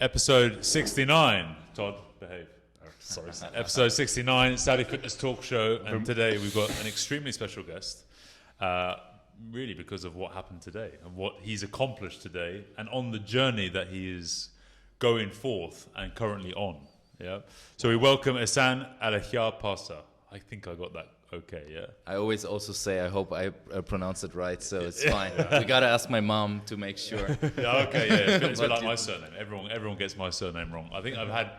Episode 69. Todd, behave. Oh, sorry. Episode 69, Saudi Fitness Talk Show. And today we've got an extremely special guest. Really because of what happened today and what he's accomplished today and on the journey that he is going forth and currently on. Yeah. So we welcome Ehsan Allahyar Parsa. I think I got that okay, yeah. I always also say I hope I pronounce it right, so it's fine. We gotta ask my mom to make sure. Yeah, okay, yeah. It's a bit like my surname. Everyone gets my surname wrong. I think I've had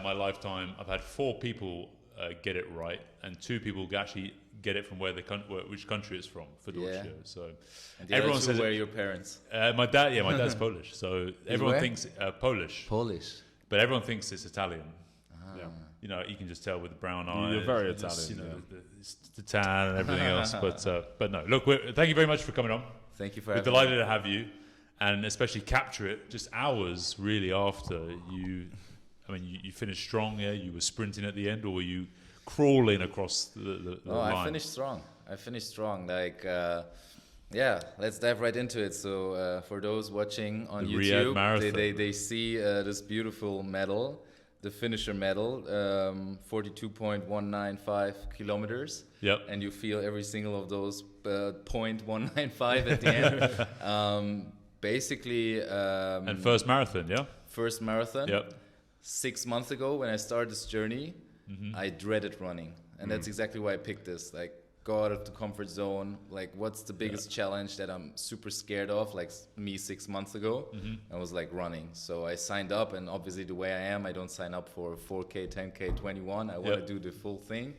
my lifetime. I've had 4 people get it right, and 2 people actually get it from which country it's from for Deutsche. Yeah. So And the everyone other says two were your parents. my dad's Polish. So everyone where? thinks Polish, but everyone thinks it's Italian. Yeah. You know, you can just tell with the brown eyes. You're very and Italian, You know, yeah. the tan and everything else. But no. Look, thank you very much for coming on. Thank you for We're having delighted me. to have you, and especially capture it just hours really after you. I mean, you finished strong. Yeah, you were sprinting at the end, or were you crawling across the line? I finished strong. Like, yeah, let's dive right into it. So for those watching on The Riyadh YouTube, Marathon. they see this beautiful medal, the finisher medal, 42.195 kilometers. Yep. And you feel every single of those 0.195 at the end. Basically. And first marathon, yeah. First marathon. Yep. 6 months ago, when I started this journey, I dreaded running, and that's exactly why I picked this. Like, go out of the comfort zone. Like, what's the biggest challenge that I'm super scared of? Like me 6 months ago, I was like running. So I signed up, and obviously the way I am, I don't sign up for 4K, 10K, 21. I want to do the full thing.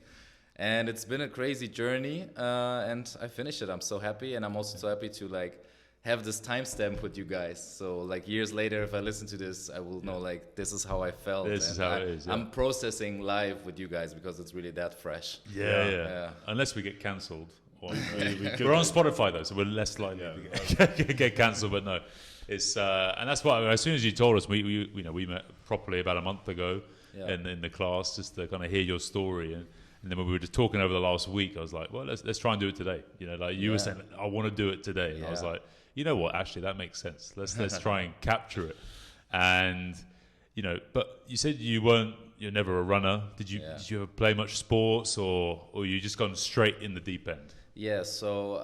And it's been a crazy journey, and I finished it. I'm so happy, and I'm also so happy to like have this timestamp with you guys. So like years later, if I listen to this, I will know like this is how I felt. This is how it is. Yeah. I'm processing live with you guys because it's really that fresh. Yeah. Unless we get cancelled. We're on Spotify though, so we're less likely to get cancelled. But no, it's and that's why as soon as you told us, we met properly about a month ago in the class just to kind of hear your story. And then when we were just talking over the last week, I was like, well, let's try and do it today. You know, like you were saying, I want to do it today. And I was like, you know what? Actually, that makes sense. Let's try and capture it. And but you said you're never a runner. Did you ever play much sports, or you just gone straight in the deep end? Yeah. So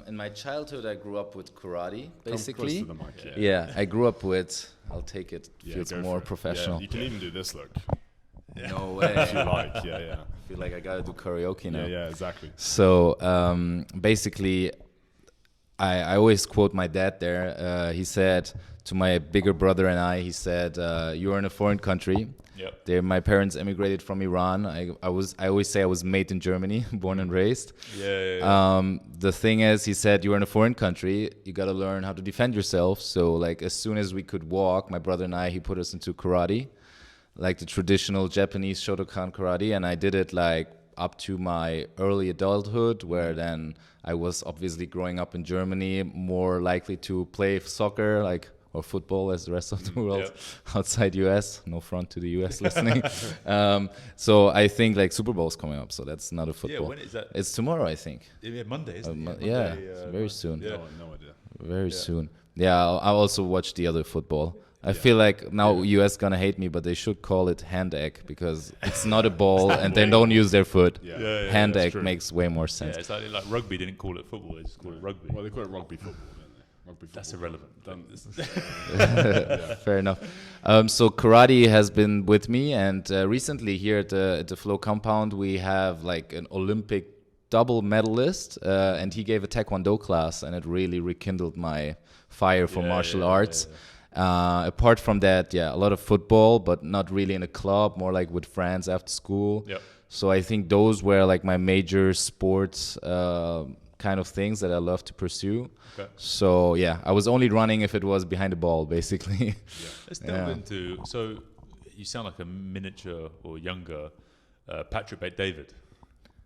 in my childhood, I grew up with karate, basically. Come close to the mic, I grew up with. I'll take it. Feels more professional. Yeah, you can even do this look. No way. If you like, I feel like I gotta do karaoke now. Yeah, exactly. So basically, I always quote my dad there. He said to my bigger brother and I, he said, "You are in a foreign country." Yep. My parents emigrated from Iran. I always say I was made in Germany, born and raised. The thing is, he said, "You are in a foreign country. You got to learn how to defend yourself." So like as soon as we could walk, my brother and I, he put us into karate, like the traditional Japanese Shotokan karate, and I did it like up to my early adulthood, where then I was obviously growing up in Germany, more likely to play soccer, or football as the rest of the world outside US. No front to the US listening. So I think like Super Bowl's coming up, so that's not a football. Yeah, when is that? It's tomorrow, I think. Yeah, Monday, isn't it? It's very soon. Yeah. No idea. Very soon. Yeah, I'll also watch the other football. I feel like now US gonna hate me, but they should call it hand egg because it's not a ball and they don't use their foot. Hand egg makes way more sense. Yeah, it's like rugby didn't call it football; they just called it rugby. Well, they call it rugby football, don't they? Rugby football. That's irrelevant. Fair enough. So karate has been with me, and recently here at the Flow compound we have like an Olympic double medalist, and he gave a Taekwondo class, and it really rekindled my fire for martial arts. Apart from that, a lot of football, but not really in a club, more like with friends after school. So I think those were like my major sports kind of things that I love to pursue. So I was only running if it was behind the ball, basically. Let's delve into, so you sound like a miniature or younger Patrick Bet-David.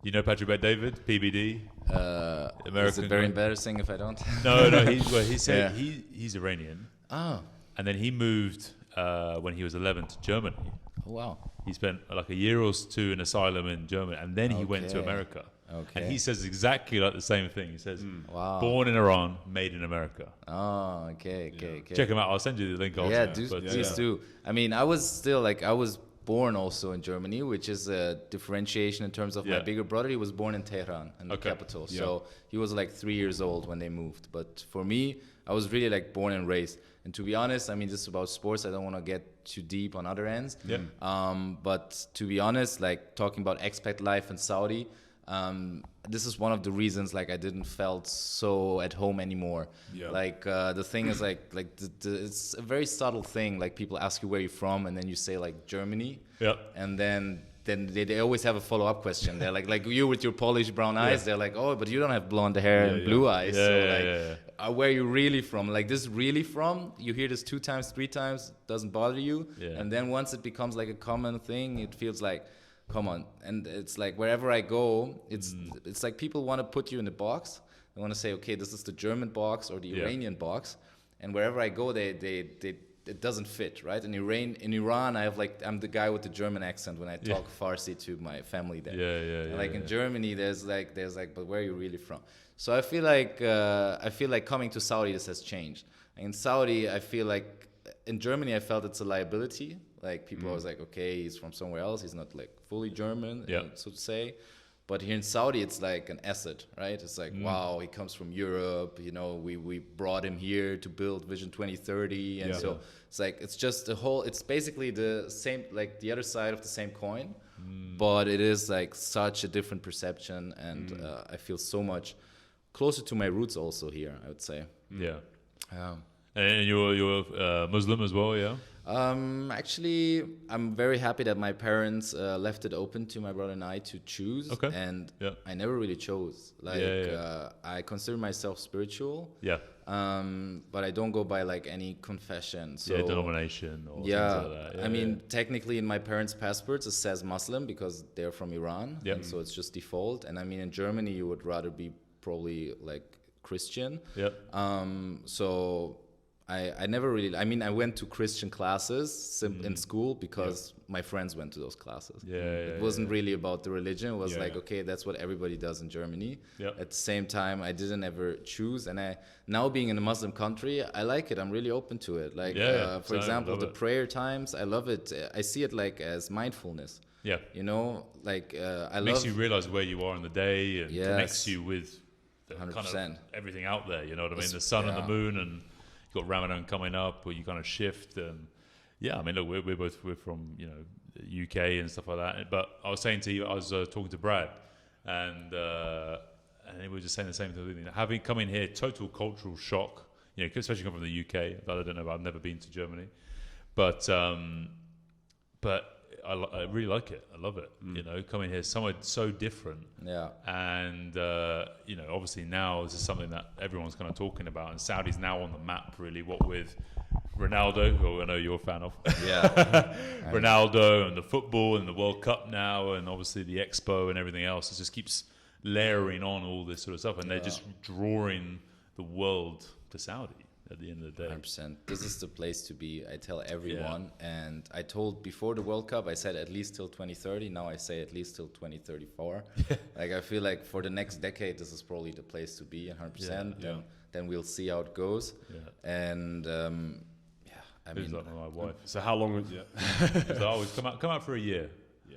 You know Patrick Bet-David, PBD? American. Is it very embarrassing if I don't? No, he said he's Iranian. Oh. And then he moved when he was 11 to Germany. Oh, wow. He spent like a year or two in asylum in Germany, and then he went to America. Okay. And he says exactly like the same thing. He says, Wow. born in Iran, made in America. Oh, okay. Check him out. I'll send you the link. Yeah, Also, please do. I mean, I was born also in Germany, which is a differentiation in terms of my bigger brother. He was born in Tehran, in the capital. So he was like 3 years old when they moved. But for me, I was really like born and raised. And to be honest, I mean, this is about sports. I don't want to get too deep on other ends. Yeah. But to be honest, like talking about expat life in Saudi, this is one of the reasons like I didn't felt so at home anymore. Yeah. Like the thing is like it's a very subtle thing. Like people ask you where you're from, and then you say like Germany. Yeah. And then they always have a follow-up question. They're like you with your Polish brown eyes. They're like, oh, but you don't have blonde hair and blue eyes. Where are you really from? Like this really from? You hear this 2 times, 3 times, doesn't bother you. Yeah. And then once it becomes like a common thing, it feels like, come on. And it's like wherever I go, it's like people want to put you in a box. They want to say, okay, this is the German box or the Iranian box. And wherever I go, it doesn't fit, right? In Iran, I'm the guy with the German accent when I talk Farsi to my family there. In Germany, there's like, but where are you really from? So I feel like coming to Saudi, this has changed. In Saudi, I feel like in Germany, I felt it's a liability. Like people always like, okay, he's from somewhere else. He's not like fully German, so to say. But here in Saudi, it's like an asset, right? It's like, wow, he comes from Europe. You know, we brought him here to build Vision 2030. And so it's like, it's just it's basically the same, like the other side of the same coin. But it is like such a different perception. And I feel so much closer to my roots also here, I would say. Yeah. And you're Muslim as well, yeah? Actually, I'm very happy that my parents left it open to my brother and I to choose. Okay. And I never really chose. I consider myself spiritual. Yeah. But I don't go by like any confession. So, denomination or things like that. I mean, technically in my parents' passports it says Muslim because they're from Iran. Yeah. And so it's just default. And I mean, in Germany you would rather be probably like Christian. Yeah. So I never really, I mean, I went to Christian classes in school because my friends went to those classes. It wasn't really about the religion. It was okay, that's what everybody does in Germany. At the same time, I didn't ever choose. And now being in a Muslim country, I like it. I'm really open to it. Like, for example, the prayer times, I love it. I see it like as mindfulness. Yeah. You know, like, makes you realize where you are in the day and connects you with the 100%. Kind of everything out there. You know what I mean? The sun and the moon, and got Ramadan coming up, where you kind of shift. And I mean, look, we're from UK and stuff like that. But I was saying to you, I was talking to Brad, and we were just saying the same thing. Having come in here, total cultural shock. Especially coming from the UK. I don't know. I've never been to Germany, but I really like it. I love it. Coming here, somewhere so different. Yeah. And obviously now this is something that everyone's kind of talking about, and Saudi's now on the map, really. What with Ronaldo, who I know you're a fan of. Yeah. Ronaldo and the football and the World Cup now, and obviously the Expo and everything else. It just keeps layering on all this sort of stuff, and they're just drawing the world to Saudi. At the end of the day, 100%. This is the place to be. I tell everyone, and I told before the World Cup, I said at least till 2030. Now I say at least till 2034. Like I feel like for the next decade, this is probably the place to be. 100%. Then we'll see how it goes. Yeah. And I mean, like my wife. So how long would So I was come out for a year.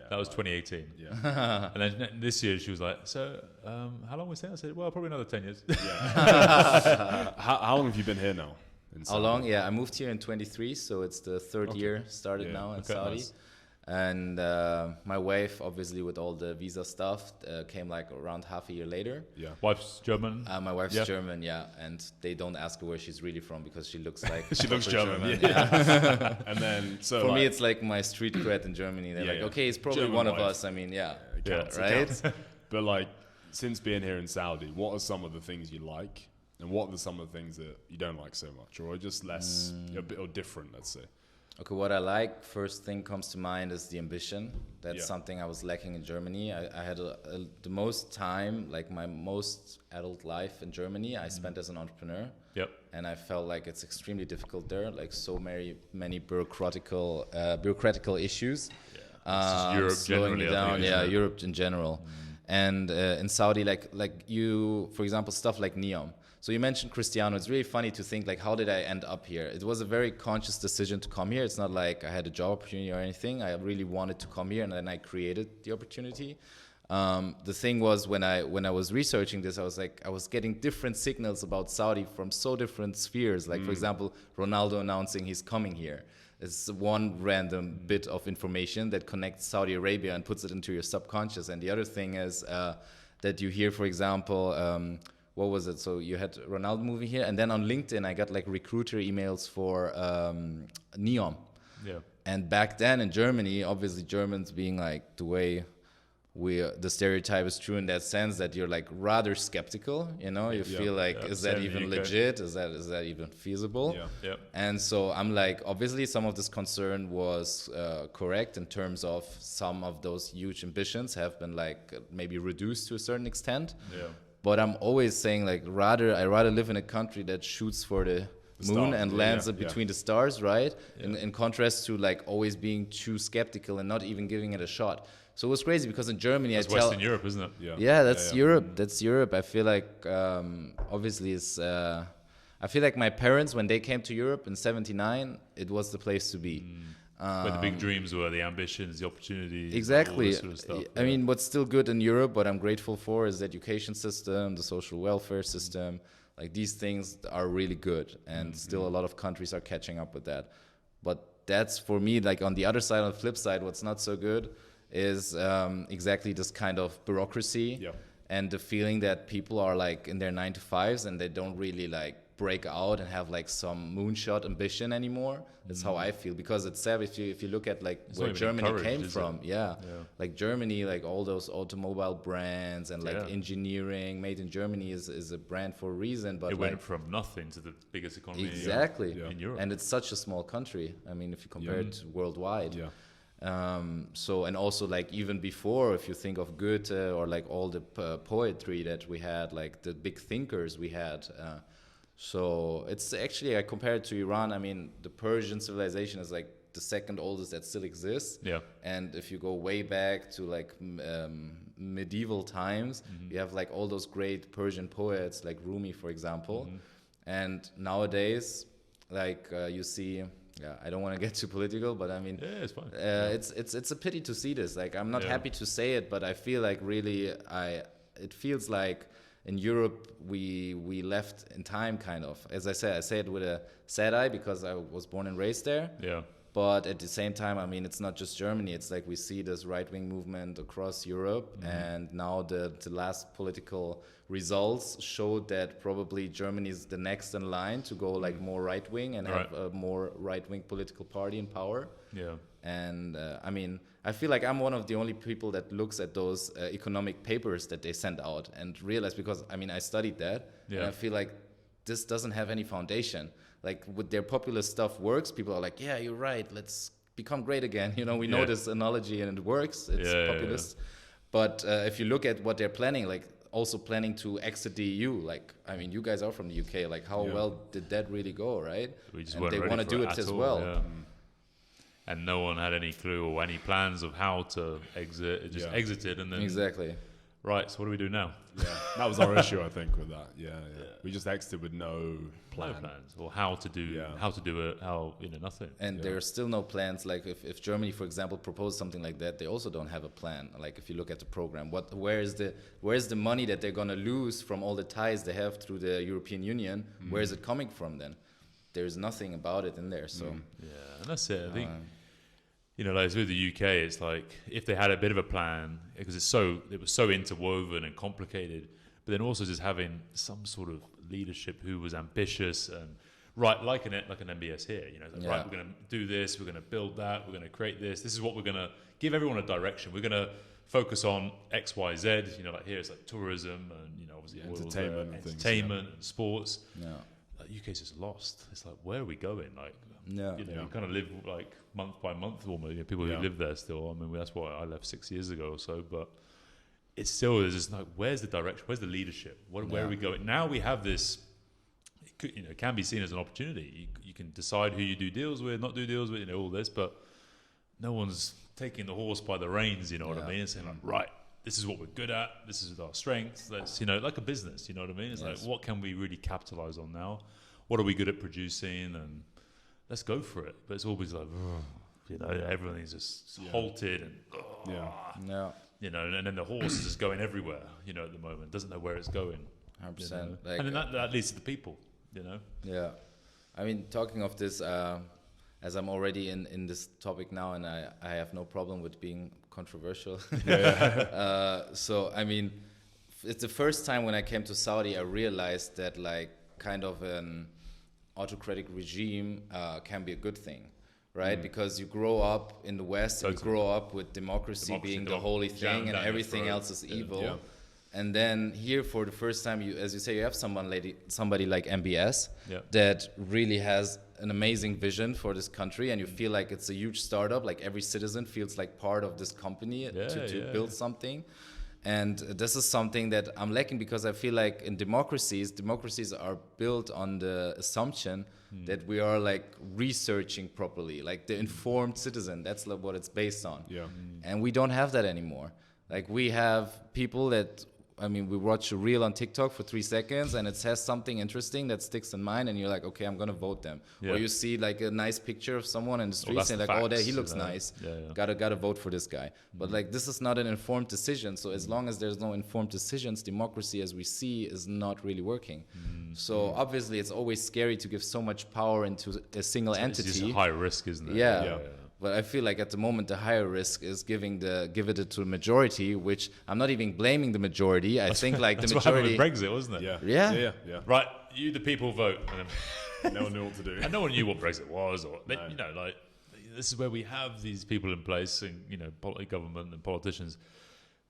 That was 2018. Yeah. And then this year she was like, so how long was that? I said, well, probably another 10 years. Yeah. how long have you been here now? How long? Yeah, I moved here in 23, so it's the third year started now in Saudi. Nice. And my wife, obviously, with all the visa stuff, came like around half a year later. Yeah. Wife's German? My wife's German, and they don't ask her where she's really from because she looks like she looks German. Yeah. And then for me, it's like my street cred in Germany. They're like, okay, he's probably German one wife. Of us. I mean, right? But like, since being here in Saudi, what are some of the things you like, and what are some of the things that you don't like so much, or just less, a bit or different, let's say? Okay, what I like, first thing comes to mind is the ambition. That's something I was lacking in Germany. I had the most time, like my most adult life in Germany, I spent as an entrepreneur. Yep. And I felt like it's extremely difficult there, like so many bureaucratical issues. Yeah. Europe slowing generally, me down. Europe in general. And in Saudi, like you, for example, stuff like Neom. So you mentioned Cristiano. It's really funny to think like, how did I end up here? It was a very conscious decision to come here. It's not like I had a job opportunity or anything. I really wanted to come here, and then I created the opportunity. The thing was, when I was researching this, I was getting different signals about Saudi from so different spheres. Like for example, Ronaldo announcing he's coming here. It's one random bit of information that connects Saudi Arabia and puts it into your subconscious. And the other thing is that you hear, for example, what was it? So you had Ronaldo moving here, and then on LinkedIn I got like recruiter emails for Neom. Yeah. And back then in Germany, obviously Germans being like the way the stereotype is true in that sense that you're like rather skeptical, you know, you feel like, is that even legit? Is that even feasible? Yeah. And so I'm like, obviously some of this concern was correct in terms of some of those huge ambitions have been like maybe reduced to a certain extent. Yeah. But I'm always saying like, I rather live in a country that shoots for the moon and lands between the stars, right? In contrast to like always being too skeptical and not even giving it a shot. So it was crazy because in Germany, that's Western Europe, isn't it? Yeah, that's Europe. That's Europe. I feel like obviously it's. I feel like my parents, when they came to Europe in '79, it was the place to be. Where the big dreams were, the ambitions, the opportunities. Exactly. All this sort of stuff. I mean, what's still good in Europe, what I'm grateful for, is the education system, the social welfare system. Like these things are really good, and still a lot of countries are catching up with that. But that's for me, like on the other side, on the flip side, what's not so good is exactly this kind of bureaucracy and the feeling that people are like in their 9 to 5s and they don't really like break out and have like some moonshot ambition anymore. That's how I feel, because it's sad if you look at like where Germany came from. Like Germany, like all those automobile brands and like engineering made in Germany is a brand for a reason. But it went from nothing to the biggest economy in Europe. And it's such a small country. I mean, if you compare it worldwide. So, and also like even before, if you think of Goethe or like all the poetry that we had, like the big thinkers we had, so it's actually, I compare it to Iran. I mean, the Persian civilization is like the second oldest that still exists. And if you go way back to like medieval times, you have like all those great Persian poets like Rumi, for example. And nowadays, like you see, I don't want to get too political, but I mean, it's fine. It's a pity to see this. Like, I'm not happy to say it, but I feel like really, it feels like in Europe we left in time, kind of. As I say it with a sad eye because I was born and raised there. But at the same time, I mean, it's not just Germany. It's like we see this right-wing movement across Europe, and now the last political results showed that probably Germany is the next in line to go like more right-wing and have a more right-wing political party in power. And I mean, I feel like I'm one of the only people that looks at those economic papers that they send out and realize, because I mean, I studied that, and I feel like this doesn't have any foundation. Like with their populist stuff works, people are like, yeah, you're right, let's become great again. You know, we know this analogy and it works, it's populist. But if you look at what they're planning, like also planning to exit the EU, like, I mean, you guys are from the UK, like how well did that really go, right? We just and they want to do it as well. And no one had any clue or any plans of how to exit. It just exited, and then right. So what do we do now? That was our issue, I think, with that. We just exited with no plan. No plans, or how to do it, nothing. And there are still no plans. Like if Germany, for example, proposed something like that, they also don't have a plan. Like if you look at the program, where is the money that they're gonna lose from all the ties they have through the European Union? Where is it coming from then? There's nothing about it in there. So and that's it. I think. Like with the UK, it's like if they had a bit of a plan, because it was so interwoven and complicated, but then also just having some sort of leadership who was ambitious and like an MBS here, right, we're going to do this, we're going to build that, we're going to create this. This is what we're going to give everyone a direction. We're going to focus on X, Y, Z. Like here it's like tourism and obviously entertainment and sports. UK's just lost. It's like, where are we going? Like, you kind of live like month by month almost. People who live there still. I mean, that's why I left 6 years ago or so. But it's still, there's just like, where's the direction? Where's the leadership? Where are we going? Now we have this. It can be seen as an opportunity. You can decide who you do deals with, not do deals with. All this, but no one's taking the horse by the reins. You know what I mean? And saying like, right, this is what we're good at. This is our strength. Let's, like a business. You know what I mean? It's like, what can we really capitalize on now? What are we good at producing? And let's go for it. But it's always like, everything's just halted and and then the horse is just going everywhere. At the moment, doesn't know where it's going. 100%. And then that leads to the people. Yeah, I mean, talking of this, as I'm already in this topic now, and I have no problem with being controversial. So I mean, it's the first time when I came to Saudi, I realized that like kind of an autocratic regime can be a good thing, right? Because you grow up in the West, and you grow up with democracy being the holy thing, and everything else is evil. Yeah. And then here, for the first time, as you say, you have somebody like MBS that really has an amazing vision for this country, and you feel like it's a huge startup. Like every citizen feels like part of this company to build something. And this is something that I'm lacking, because I feel like in democracies are built on the assumption that we are like researching properly, like the informed citizen. That's like what it's based on. And we don't have that anymore. Like we have people that, we watch a reel on TikTok for 3 seconds and it says something interesting that sticks in mind, and you're like, okay, I'm gonna vote them. Or you see like a nice picture of someone in the streets and like, he looks nice. Gotta vote for this guy. But like, this is not an informed decision. So as long as there's no informed decisions, democracy as we see is not really working. So obviously it's always scary to give so much power into a single entity. It's just high risk, isn't it? Yeah. But I feel like at the moment the higher risk is give it to the majority, which I'm not even blaming the majority. I think like the majority. That's what happened with Brexit, wasn't it? Yeah. Right, you the people vote, and then no one knew what to do. And no one knew what Brexit was, or like this is where we have these people in place, and government and politicians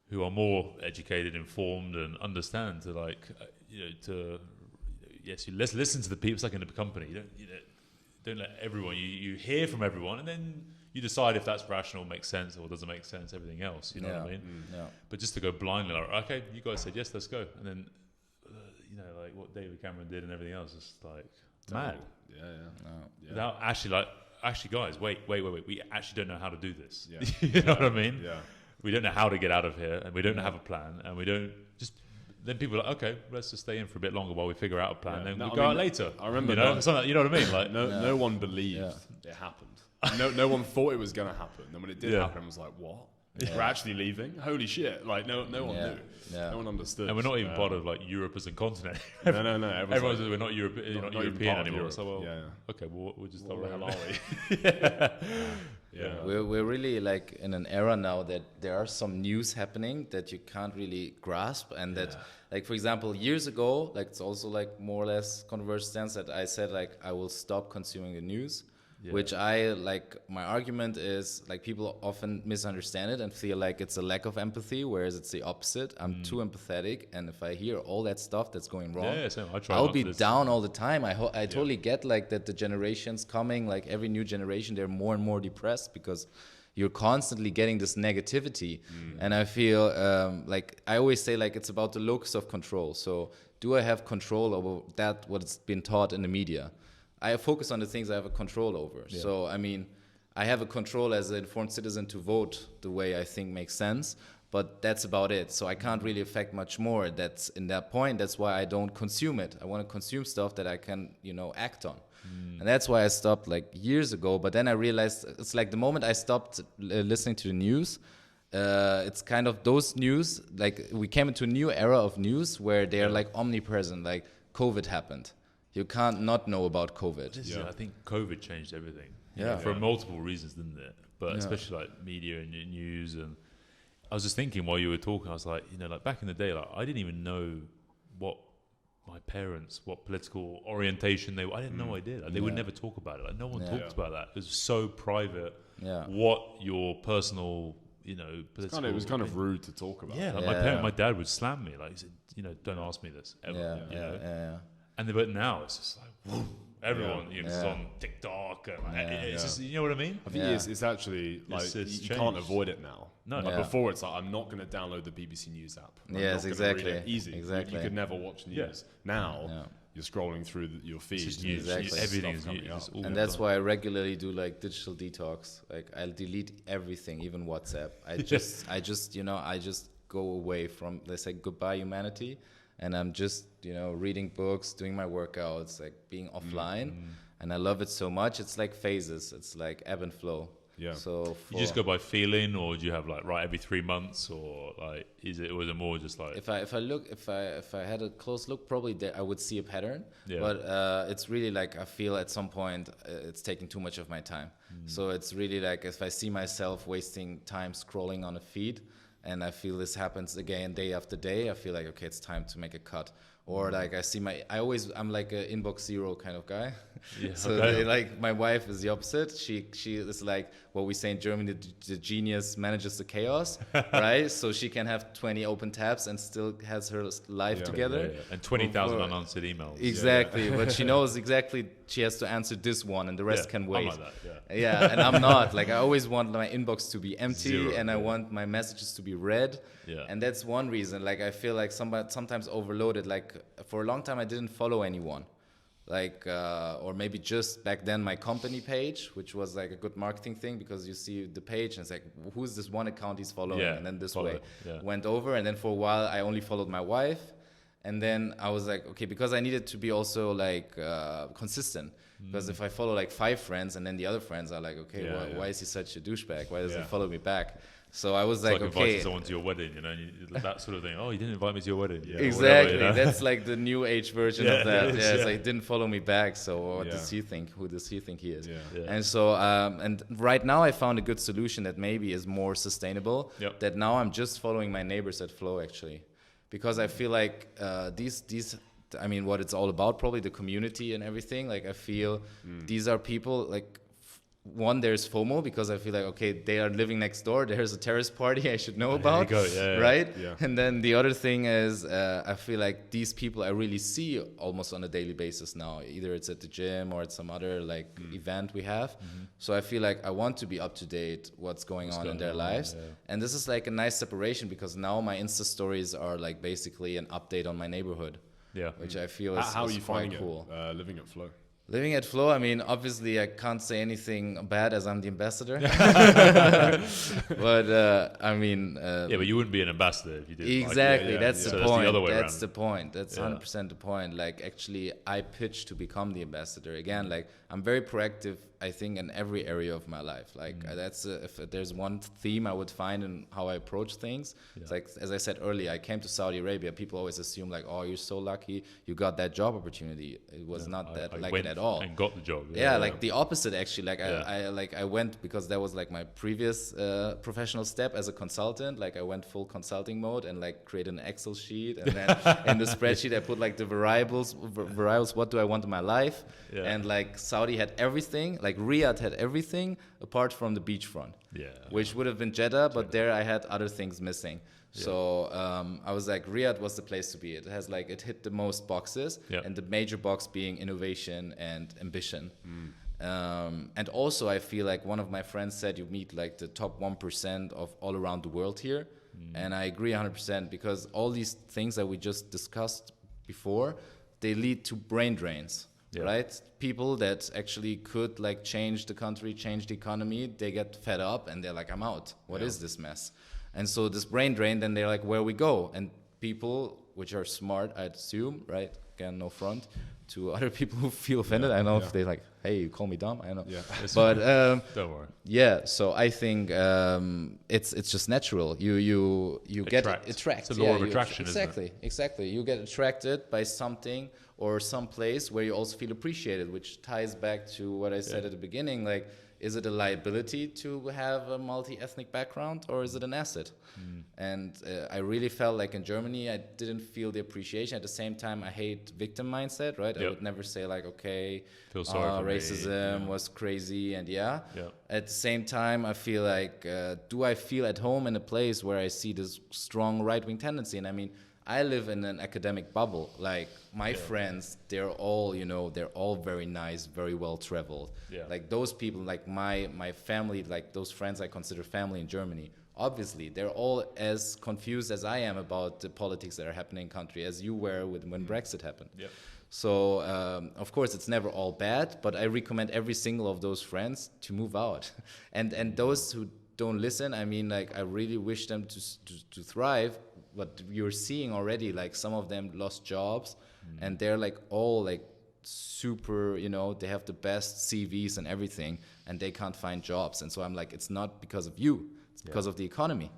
who are more educated, informed, and understand to let's listen to the people. It's like in a company. You don't let everyone. You hear from everyone, and then you decide if that's rational, makes sense, or doesn't make sense. Everything else, you know what I mean? But just to go blindly, like, okay, you guys said yes, let's go, and then like what David Cameron did and everything else is like mad. Without actually, guys, wait. We actually don't know how to do this. You know what I mean? We don't know how to get out of here, and we don't have a plan, and we don't just. Then people are like, okay, let's just stay in for a bit longer while we figure out a plan. Then we go out later. I remember, you know what I mean? Like, no one believed it happened. No one thought it was going to happen. And when it did happen, it was like, what? We're actually leaving? Holy shit! Like no one knew. No one understood. And we're not even part of like Europe as a continent. No. Everyone says we're not European anymore. So okay, well, we'll just stop. Where are we? We're really like in an era now that there are some news happening that you can't really grasp, and that, like, for example, years ago, like, it's also like more or less controversial stance that I said like I will stop consuming the news. Which I like. My argument is like people often misunderstand it and feel like it's a lack of empathy, whereas it's the opposite. I'm too empathetic, and if I hear all that stuff that's going wrong, I'll be down all the time. I totally get like that the generations coming, like every new generation, they're more and more depressed because you're constantly getting this negativity. And I feel like I always say like it's about the locus of control. So do I have control over that what's been taught in the media? I focus on the things I have a control over. So, I have a control as an informed citizen to vote the way I think makes sense, but that's about it. So I can't really affect much more. That's in that point. That's why I don't consume it. I want to consume stuff that I can, act on. And that's why I stopped like years ago. But then I realized it's like the moment I stopped listening to the news, it's kind of those news, like we came into a new era of news where they're like omnipresent, like COVID happened. You can't not know about COVID. I think COVID changed everything. For multiple reasons, didn't it? But especially like media and news. And I was just thinking while you were talking, I was like, like back in the day, like I didn't even know what my parents, what political orientation they were. I didn't know I did. Like, they would never talk about it. Like no one talked about that. It was so private. What your personal, political. It was kind of rude to talk about. My dad would slam me. Like he said, don't ask me this ever. But now it's just like, whoa, everyone is on TikTok. And it's just, you know what I mean? I think it's actually like you can't avoid it now. No. Like before, it's like I'm not going to download the BBC News app. Yes, exactly. Read it. Easy. Exactly. You could never watch news. Now you're scrolling through your feed. Exactly. Everything is news. And that's why I regularly do like digital detox. Like I'll delete everything, even WhatsApp. I just go away from, let's say, goodbye humanity, and I'm just, you know, reading books, doing my workouts, like being offline, and I love it so much. It's like phases. It's like ebb and flow. Yeah. So you just go by feeling, or do you have like every 3 months, or like was it more just like if I had a close look, probably I would see a pattern. Yeah. But it's really like I feel at some point it's taking too much of my time. So it's really like if I see myself wasting time scrolling on a feed, and I feel this happens again day after day, I feel like, okay, it's time to make a cut. Or like I'm like an inbox zero kind of guy. Yeah, so like my wife is the opposite. She is like what we say in Germany, the genius manages the chaos, right? So she can have 20 open tabs and still has her life together. Yeah. And 20,000 unanswered emails. Exactly, but she knows exactly she has to answer this one, and the rest can wait. I'm like that, yeah, and I'm not. Like I always want my inbox to be empty, Zero, and I want my messages to be read. Yeah. And that's one reason. Like I feel like sometimes overloaded. Like for a long time I didn't follow anyone. Like or maybe just back then my company page, which was like a good marketing thing, because you see the page and it's like, who's this one account he's following? And then this way went over, and then for a while I only followed my wife. And then I was like, okay, because I needed to be also like consistent. Because if I follow like 5 friends and then the other friends are like, okay, why is he such a douchebag? Why doesn't he follow me back? So I was like, okay, inviting someone to your wedding, you know, that sort of thing. Oh, you didn't invite me to your wedding. Yeah, exactly. Whatever, you know? That's like the new age version of that. It's like, didn't follow me back. So what does he think? Who does he think he is? And so, and right now I found a good solution that maybe is more sustainable. That now I'm just following my neighbors at Flow, actually, because I feel like these. I mean, what it's all about, probably the community and everything. Like I feel these are people like. One, there's FOMO, because I feel like, okay, they are living next door. There's a terrace party I should know about, right? Yeah. And then the other thing is, I feel like these people I really see almost on a daily basis now. Either it's at the gym or at some other like event we have. So I feel like I want to be up to date what's going on in their lives. And this is like a nice separation, because now my Insta stories are like basically an update on my neighborhood. Yeah, which I feel is how are you quite finding cool. Living at Flow? Living at Flow, I mean, obviously I can't say anything bad as I'm the ambassador. But I mean... but you wouldn't be an ambassador if you did. Exactly, that's the point. That's the other way that's around. The point. That's 100% the point. Like, actually, I pitched to become the ambassador. Again, like, I'm very proactive, I think, in every area of my life. Like, that's if there's one theme I would find in how I approach things. It's like, as I said earlier, I came to Saudi Arabia. People always assume, like, oh, you're so lucky you got that job opportunity. It was not that like it at all. And got the job. Like the opposite, actually. Like I went, because that was like my previous professional step as a consultant. Like I went full consulting mode and like created an Excel sheet, and then in the spreadsheet I put like the variables. What do I want in my life? And like Saudi had everything. Like Riyadh had everything apart from the beachfront. Which would have been Jeddah, but there I had other things missing. So I was like, Riyadh was the place to be. It hit the most boxes, and the major box being innovation and ambition. And also I feel like one of my friends said you meet like the top 1% of all around the world here. And I agree 100%, because all these things that we just discussed before, they lead to brain drains. Right? People that actually could like change the country, change the economy, they get fed up and they're like, I'm out. What is this mess? And so this brain drain, then they're like, where we go? And people, which are smart, I'd assume, right? Again, no front to other people who feel offended. I don't know if they're like, hey, you call me dumb. I don't know. But don't worry. Yeah, so I think it's just natural. You get attracted. It's a law of attraction, Exactly. You get attracted by something or some place where you also feel appreciated, which ties back to what I said at the beginning. Like, is it a liability to have a multi-ethnic background, or is it an asset? And I really felt like in Germany, I didn't feel the appreciation. At the same time, I hate victim mindset, right? I would never say like, okay, feel sorry for racism was crazy, and At the same time, I feel like, do I feel at home in a place where I see this strong right-wing tendency? And I mean, I live in an academic bubble. Like my friends, they're all very nice, very well traveled. Like those people, like my family, like those friends I consider family in Germany. Obviously, they're all as confused as I am about the politics that are happening in the country, as you were when Brexit happened. So, of course, it's never all bad, but I recommend every single of those friends to move out. And those who don't listen. I mean, like, I really wish them to thrive, but you're seeing already, like, some of them lost jobs, and they're like all like super, you know, they have the best CVs and everything, and they can't find jobs. And so I'm like, it's not because of you, it's because of the economy.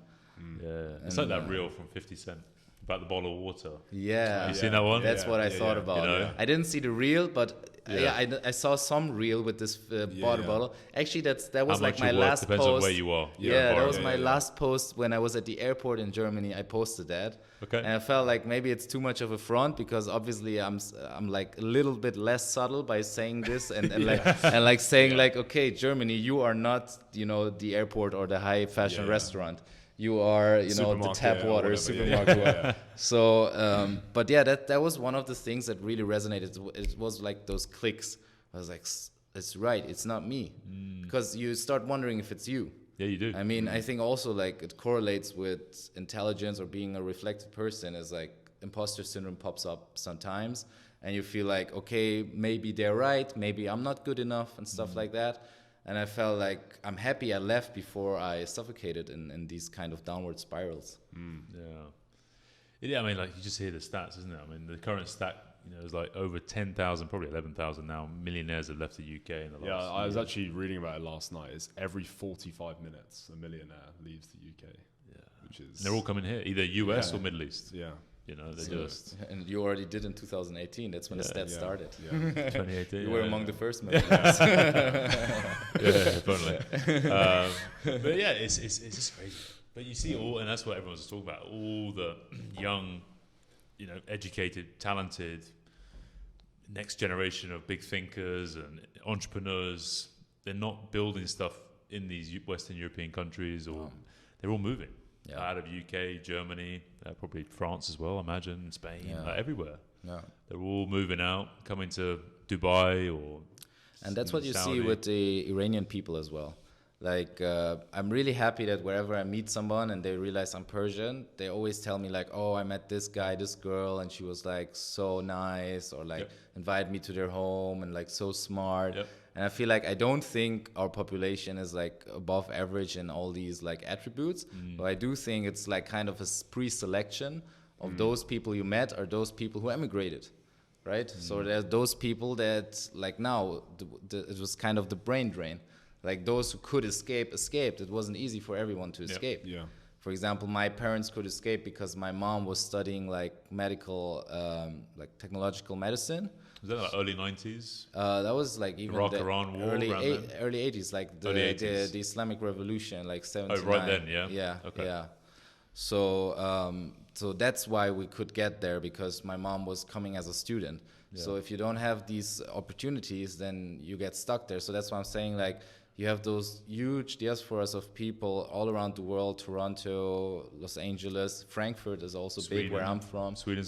It's like that reel from 50 Cent about the bottle of water. Yeah. You seen that one? That's what I thought about. You know? I didn't see the reel, but I saw some reel with this water bottle. Actually, that was like my last depends post. on where you are. Yeah, that was my last post when I was at the airport in Germany. I posted that. Okay. And I felt like maybe it's too much of a front, because obviously I'm like a little bit less subtle by saying this and like saying like, okay, Germany, you are not, you know, the airport or the high fashion restaurant. You are, you know, the tap water supermarket. So, but yeah, that was one of the things that really resonated. It was like those clicks. I was like, it's right, it's not me. Because you start wondering if it's you. Yeah, you do. I mean, I think also like it correlates with intelligence or being a reflective person, is like imposter syndrome pops up sometimes. And you feel like, okay, maybe they're right, maybe I'm not good enough and stuff like that. And I felt like I'm happy I left before I suffocated in these kind of downward spirals. Yeah, I mean, like, you just hear the stats, isn't it? I mean, the current stat, you know, is like over 10,000, probably 11,000 now, millionaires have left the UK in the last year. I was actually reading about it last night. It's every 45 minutes a millionaire leaves the UK. Yeah. Which is... And they're all coming here, either US or Middle East. Yeah. You know, they just... And you already did in 2018. That's when the stats started. Yeah. 2018. You were among the first millionaires. Definitely. But yeah, it's just crazy. But you see all, and that's what everyone's talking about, all the young, you know, educated, talented, next generation of big thinkers and entrepreneurs. They're not building stuff in these Western European countries, or they're all moving. Out of UK, Germany, probably France as well, I imagine, Spain, everywhere. Yeah. They're all moving out, coming to Dubai or And that's what you Saudi. see with the Iranian people as well. Like, I'm really happy that wherever I meet someone and they realize I'm Persian, they always tell me like, oh, I met this guy, this girl, and she was like so nice, or like invited me to their home and like so smart. And I feel like I don't think our population is like above average in all these like attributes, but I do think it's like kind of a pre-selection of those people you met are those people who emigrated, right? So there's those people that like now it was kind of the brain drain. Like those who could escape, escaped. It wasn't easy for everyone to escape. Yeah. For example, my parents could escape because my mom was studying like medical, like technological medicine. Was that like early 90s? That was like even Iraq, Iran war, early 80s, like the Islamic Revolution, like 79. Oh, right then, yeah. Yeah, okay. Yeah. So, so that's why we could get there, because my mom was coming as a student. Yeah. So if you don't have these opportunities, then you get stuck there. So that's why I'm saying, like, you have those huge diasporas of people all around the world. Toronto, Los Angeles, Frankfurt is also Sweden. big where I'm from. Sweden,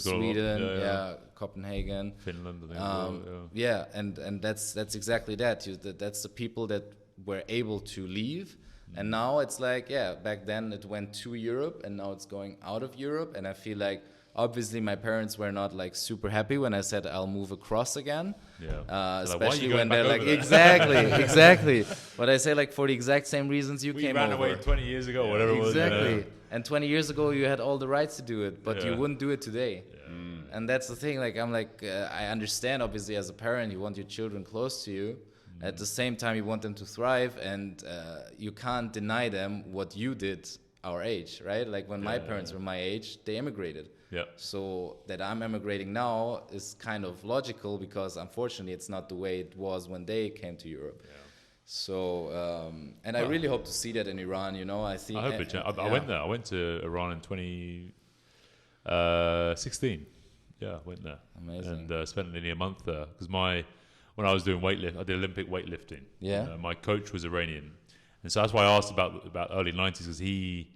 Copenhagen, Finland, I think. And that's exactly that. That's the people that were able to leave. And now it's like, back then it went to Europe, and now it's going out of Europe. And I feel like, obviously, my parents were not like super happy when I said I'll move across again. Yeah. Especially like, when they're like, exactly. But I say, like, for the exact same reasons you came over. We ran away 20 years ago, whatever it was. Exactly. And 20 years ago, you had all the rights to do it, but you wouldn't do it today. Yeah. And that's the thing. Like, I'm like, I understand, obviously, as a parent, you want your children close to you. At the same time, you want them to thrive, and you can't deny them what you did our age, right? Like when my parents were my age, they immigrated. Yeah. So that I'm emigrating now is kind of logical, because unfortunately it's not the way it was when they came to Europe. Yeah. So and I really hope to see that in Iran. You know, I think I hope it. I went there. I went to Iran in 2016. Yeah, I went there. Amazing. And spent nearly a month there, because when I was doing weightlifting, I did Olympic weightlifting. Yeah. My coach was Iranian, and so that's why I asked about early 90s, because he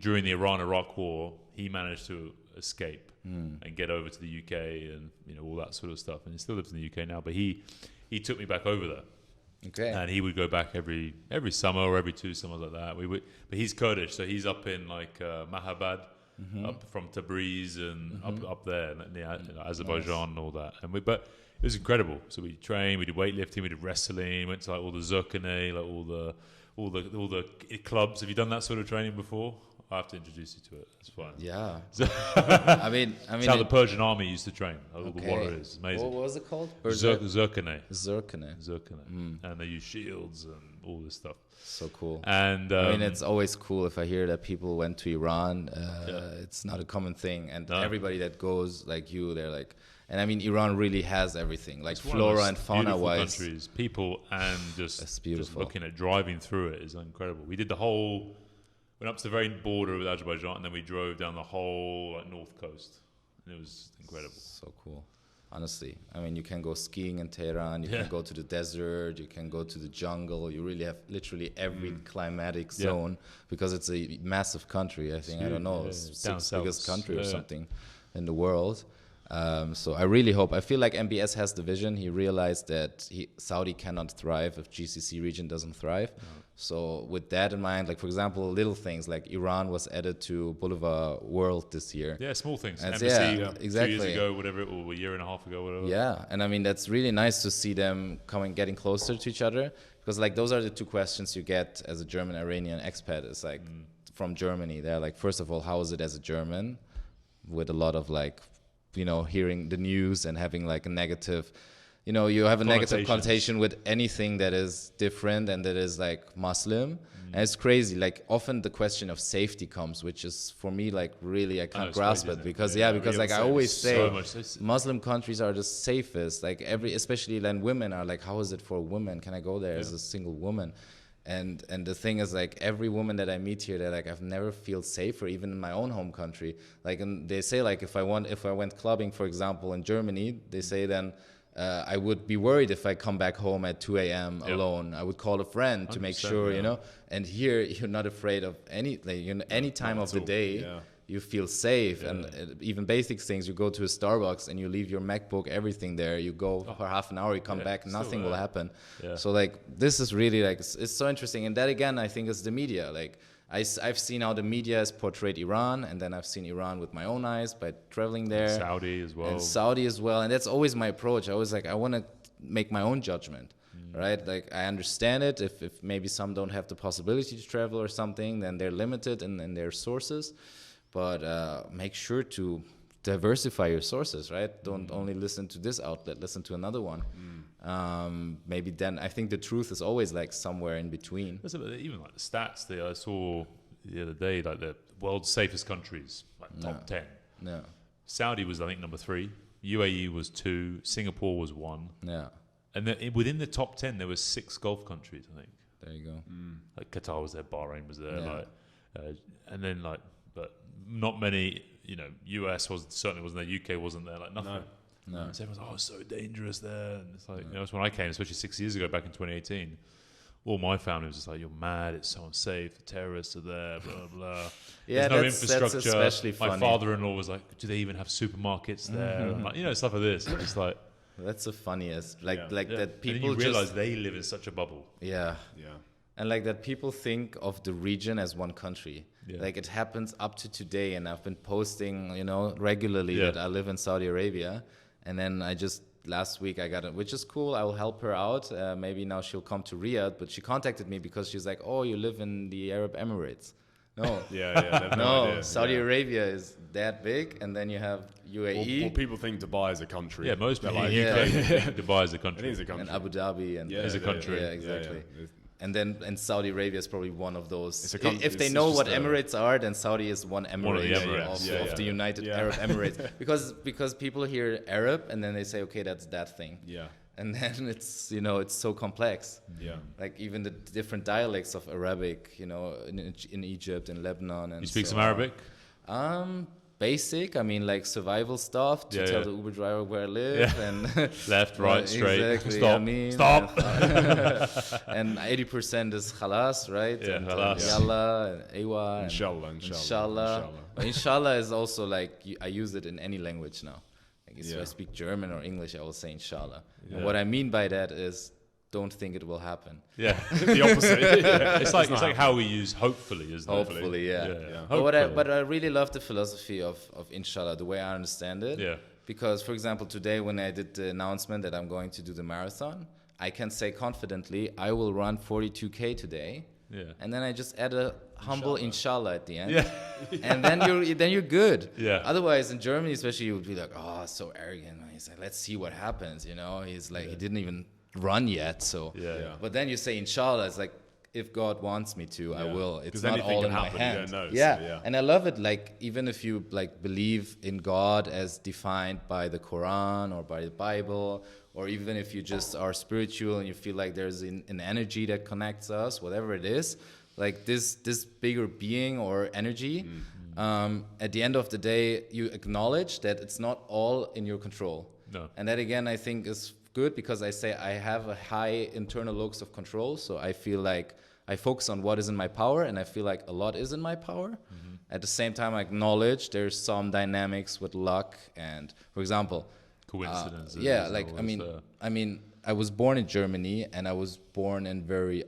during the Iran-Iraq war, he managed to escape and get over to the UK and all that sort of stuff, and he still lives in the UK now. But he took me back over there. Okay. And he would go back every summer or every 2 summers like that. But he's Kurdish, so he's up in like Mahabad, up from Tabriz and up there, Azerbaijan and all that. But it was incredible. So we trained, we did weightlifting, we did wrestling, went to like all the Zircone, like all all the clubs. Have you done that sort of training before? I have to introduce you to it. It's fun. Yeah. So I mean, it's how the Persian army used to train. All the warriors. It's amazing. What was it called? Zerkane. Mm. And they use shields and all this stuff. So cool. And I mean, it's always cool if I hear that people went to Iran. It's not a common thing, and everybody that goes, like you, they're like. And I mean, Iran really has everything, like flora and fauna wise. Countries, people, and just looking at driving through it is incredible. We did went up to the very border with Azerbaijan, and then we drove down the whole north coast. And it was incredible. So cool. Honestly, I mean, you can go skiing in Tehran, you can go to the desert, you can go to the jungle. You really have literally every climatic zone because it's a massive country. I think, I don't know, sixth biggest country or something in the world. So I really hope. I feel like MBS has the vision. He realized that Saudi cannot thrive if GCC region doesn't thrive. No. So with that in mind, like for example, little things like Iran was added to Boulevard World this year. Yeah, small things. And Embassy, exactly. 2 years ago, whatever, or a year and a half ago, whatever. Yeah, and I mean that's really nice to see them getting closer to each other because like those are the two questions you get as a German Iranian expat. It's like from Germany. They're like, first of all, how is it as a German, with a lot of like, you know, hearing the news and having like a negative, you know, you have a negative connotation with anything that is different and that is like Muslim. And it's crazy. Like often the question of safety comes, which is for me like really I can't grasp it because because like I always say Muslim countries are the safest. Like especially then women are like, how is it for a woman? Can I go there as a single woman? And the thing is, like, every woman that I meet here, they're like, I've never feel safer, even in my own home country. Like, and they say, like, if I went clubbing, for example, in Germany, they say then I would be worried if I come back home at 2 a.m. alone. I would call a friend to make sure, you know. And here, you're not afraid of any time of the day. Yeah. You feel safe, and even basic things. You go to a Starbucks and you leave your MacBook, everything there. You go for half an hour, you come back, nothing will happen. Yeah. So like this is really like it's so interesting, and that again I think is the media. Like I've seen how the media has portrayed Iran, and then I've seen Iran with my own eyes by traveling there. And Saudi as well, and that's always my approach. I was like, I want to make my own judgment. Right, like I understand it. If maybe some don't have the possibility to travel or something, then they're limited in their sources. But make sure to diversify your sources, right? Don't only listen to this outlet, listen to another one. Maybe then I think the truth is always like somewhere in between. Even like the stats that I saw the other day, like the world's safest countries, like top 10. No. Saudi was, I think, number 3. UAE was 2. Singapore was 1. Yeah. And then within the top 10, there were 6 Gulf countries, I think. There you go. Like Qatar was there, Bahrain was there, and then like, but not many. You know, US certainly wasn't there. UK wasn't there. Like nothing. No. So everyone's it's so dangerous there. And it's like, you know, it's when I came, especially 6 years ago, back in 2018. All my family was just like, "You're mad! It's so unsafe. The terrorists are there. Blah blah." Yeah, there's no infrastructure. That's especially funny. My father-in-law was like, "Do they even have supermarkets there?" And like, you know, stuff like this. It's just like. That's the funniest. That people and you realize they live in such a bubble. Yeah. And like that people think of the region as one country. Yeah. Like it happens up to today, and I've been posting, you know, regularly that I live in Saudi Arabia, and then last week I got it, which is cool. I will help her out. Maybe now she'll come to Riyadh, but she contacted me because she's like, "Oh, you live in the Arab Emirates." No. No, Saudi Arabia is that big, and then you have UAE. Well, people think Dubai is a country. Yeah, most people think Dubai is a country. It is a country. And Abu Dhabi and is a country. Yeah, exactly. And Saudi Arabia is probably one of those. If they know what Emirates are, then Saudi is one Emirate of the United Arab Emirates. because people hear Arab and then they say, okay, that's that thing. Yeah. And then it's, you know, it's so complex. Yeah. Like even the different dialects of Arabic, you know, in Egypt and Lebanon. And you speak some Arabic? Basic. I mean, like survival stuff to tell the Uber driver where I live and left, right, straight, exactly, stop. And 80% is khalas, right? Yeah, and khalas. Yalla and Ewa. Inshallah. Inshallah is also like I use it in any language now. Like if I speak German or English, I will say inshallah. Yeah. And what I mean by that is don't think it will happen. Yeah, the opposite. It's like how we use hopefully, isn't it? Hopefully, yeah. Hopefully. But I really love the philosophy of inshallah, the way I understand it. Yeah. Because, for example, today when I did the announcement that I'm going to do the marathon, I can say confidently, I will run 42K today Yeah. And then I just add a humble inshallah at the end. Yeah. And then you're good. Yeah. Otherwise, in Germany especially, you would be like, oh, so arrogant. He's like, let's see what happens. He's like, he didn't even run yet. So, but then you say inshallah, it's like, if God wants me to, I will. It's not all in my hands. And I love it. Like, even if you like believe in God as defined by the Quran or by the Bible, or even if you just are spiritual and you feel like there's an energy that connects us, whatever it is, like this bigger being or energy, at the end of the day, you acknowledge that it's not all in your control. No. And that, again, I think is good, because I say I have a high internal locus of control, so I feel like I focus on what is in my power, and I feel like a lot is in my power. At the same time, I acknowledge there's some dynamics with luck and, for example, coincidence. I was born in Germany, and I was born in very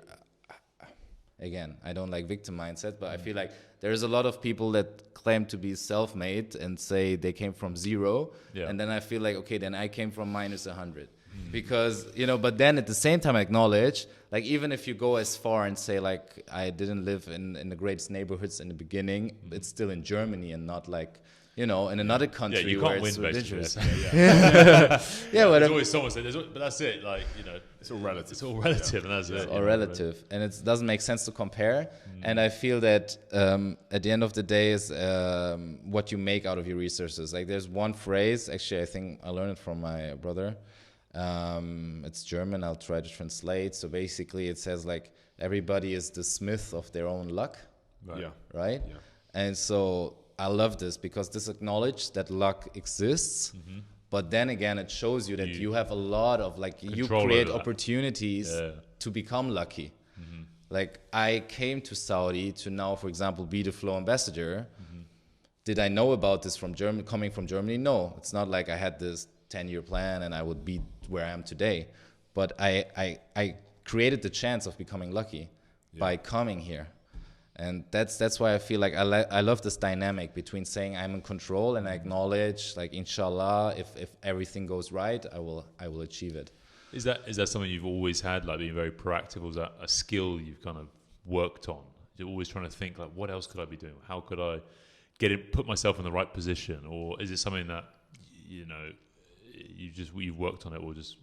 again, I don't like victim mindset, but I feel like there's a lot of people that claim to be self-made and say they came from zero, and then I feel like, okay, then I came from minus 100. Because, but then at the same time I acknowledge, like, even if you go as far and say, like, I didn't live in the greatest neighborhoods in the beginning, it's still in Germany and not like, in another country you where can't it's win, dangerous. There's always someone saying, but that's it. Like, it's all relative. It's all relative, and that's it. It's all relative, and it doesn't make sense to compare. And I feel that at the end of the day is what you make out of your resources. Like, there's one phrase, actually, I think I learned it from my brother. It's German. I'll try to translate. So basically, it says, like, everybody is the smith of their own luck. Right? Yeah. And so I love this, because this acknowledges that luck exists, but then again, it shows you that you have a lot of, like, you create opportunities to become lucky. Like, I came to Saudi to now, for example, be the Flow ambassador. Did I know about this from Germany, coming from Germany? No, it's not like I had this 10-year plan and I would be where I am today. But I created the chance of becoming lucky by coming here. And that's why I feel like I love this dynamic between saying I'm in control and I acknowledge, like, inshallah, if everything goes right, I will achieve it. Is that something you've always had, like being very proactive? Or is that a skill you've kind of worked on? You're always trying to think, like, what else could I be doing? How could I put myself in the right position? Or is it something that you've worked on it, or just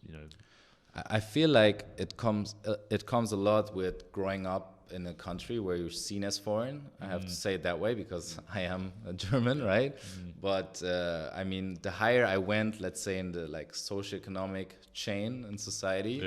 I feel like it comes a lot with growing up in a country where you're seen as foreign. I have to say it that way, because I am a German, right? But I mean, the higher I went, let's say, in the, like, socioeconomic chain in society,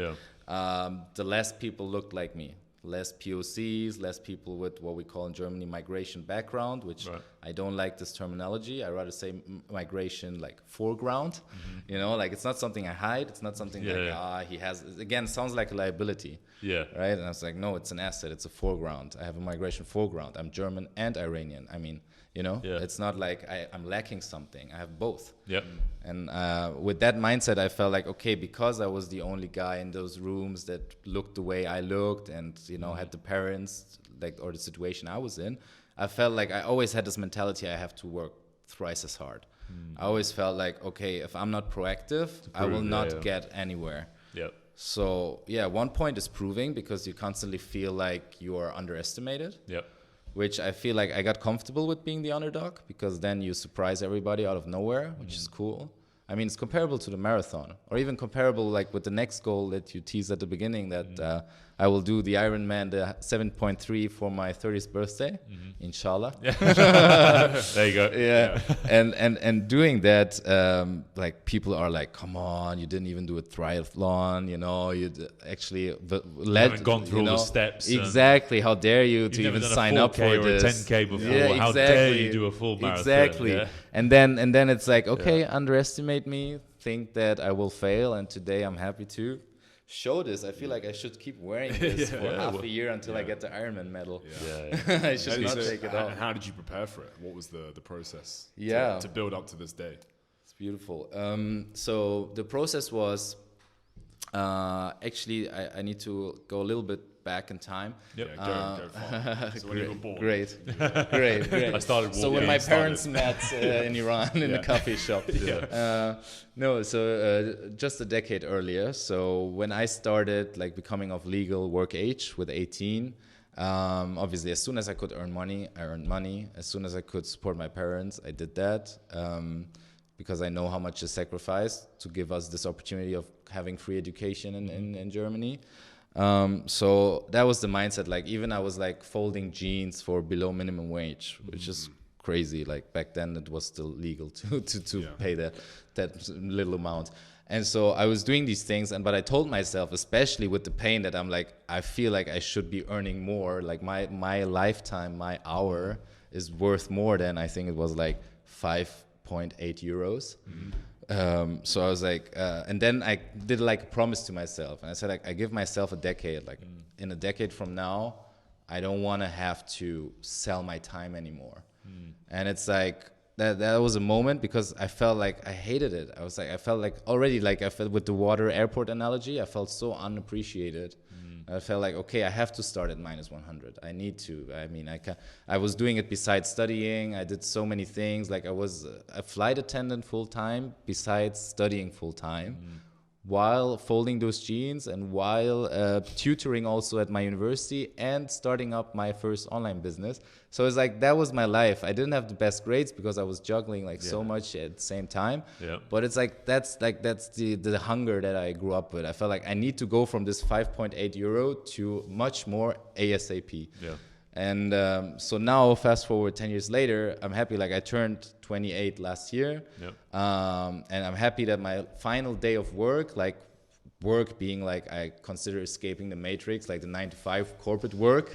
the less people looked like me. Less POCs, less people with what we call in Germany migration background, which I don't like this terminology. I rather say migration, like, foreground. Like, it's not something I hide. It's not something he has. Again, it sounds like a liability. Right? And I was like, no, it's an asset. It's a foreground. I have a migration foreground. I'm German and Iranian. I mean, it's not like I'm lacking something. I have both. And with that mindset, I felt like, okay, because I was the only guy in those rooms that looked the way I looked and, had the parents, like, or the situation I was in, I felt like I always had this mentality, I have to work thrice as hard. I always felt like, okay, if I'm not proactive, I will not get anywhere. So, one point is proving, because you constantly feel like you are underestimated. Which I feel like I got comfortable with being the underdog, because then you surprise everybody out of nowhere, which is cool. I mean, it's comparable to the marathon, or even comparable, like, with the next goal that you teased at the beginning, that I will do the Ironman, the 7.3 for my 30th birthday, inshallah. There you go. And doing that, like, people are like, come on, you didn't even do a triathlon, you actually haven't gone through all the steps. Exactly. How dare you to even sign up for this? Or a 10K before. How dare you do a full marathon? Exactly. And then it's like, okay, underestimate me, think that I will fail, and today I'm happy to show this. I feel like I should keep wearing this for half a year until I get the Ironman medal. I should not take it off. And how did you prepare for it? What was the process to build up to this day? It's beautiful. So the process was, actually, I need to go a little bit back in time. Go far. So when you were born. Great. I started walking. So when my parents met in Iran in a coffee shop. Just a decade earlier. So when I started, like, becoming of legal work age with 18, Obviously, as soon as I could earn money, I earned money. As soon as I could support my parents, I did that. Because I know how much is sacrificed to give us this opportunity of having free education in Germany. So that was the mindset. Like, even I was like folding jeans for below minimum wage, which is crazy. Like, back then it was still legal to pay that little amount. And so I was doing these things, but I told myself, especially with the pain, that I'm like, I feel like I should be earning more. Like, my lifetime, my hour is worth more than, I think it was like 5.8 euros. So I was like, and then I did like a promise to myself, and I said, like, I give myself a decade. Like, in a decade from now, I don't want to have to sell my time anymore. And it's like that was a moment, because I felt like I hated it. I felt like already, like I felt with the water airport analogy, I felt so unappreciated. I felt like, okay, I have to start at -100. I need to. I mean, I was doing it besides studying. I did so many things. Like, I was a flight attendant full time besides studying full time, while folding those jeans and while tutoring also at my university and starting up my first online business. So it's like, that was my life. I didn't have the best grades because I was juggling like so much at the same time. But it's like, that's the hunger that I grew up with. I felt like I need to go from this 5.8 euro to much more ASAP. And so now, fast forward 10 years later, I'm happy. Like, I turned 28 last year. And I'm happy that my final day of work, like work being like, I consider escaping the matrix, like the 9-to-5 corporate work.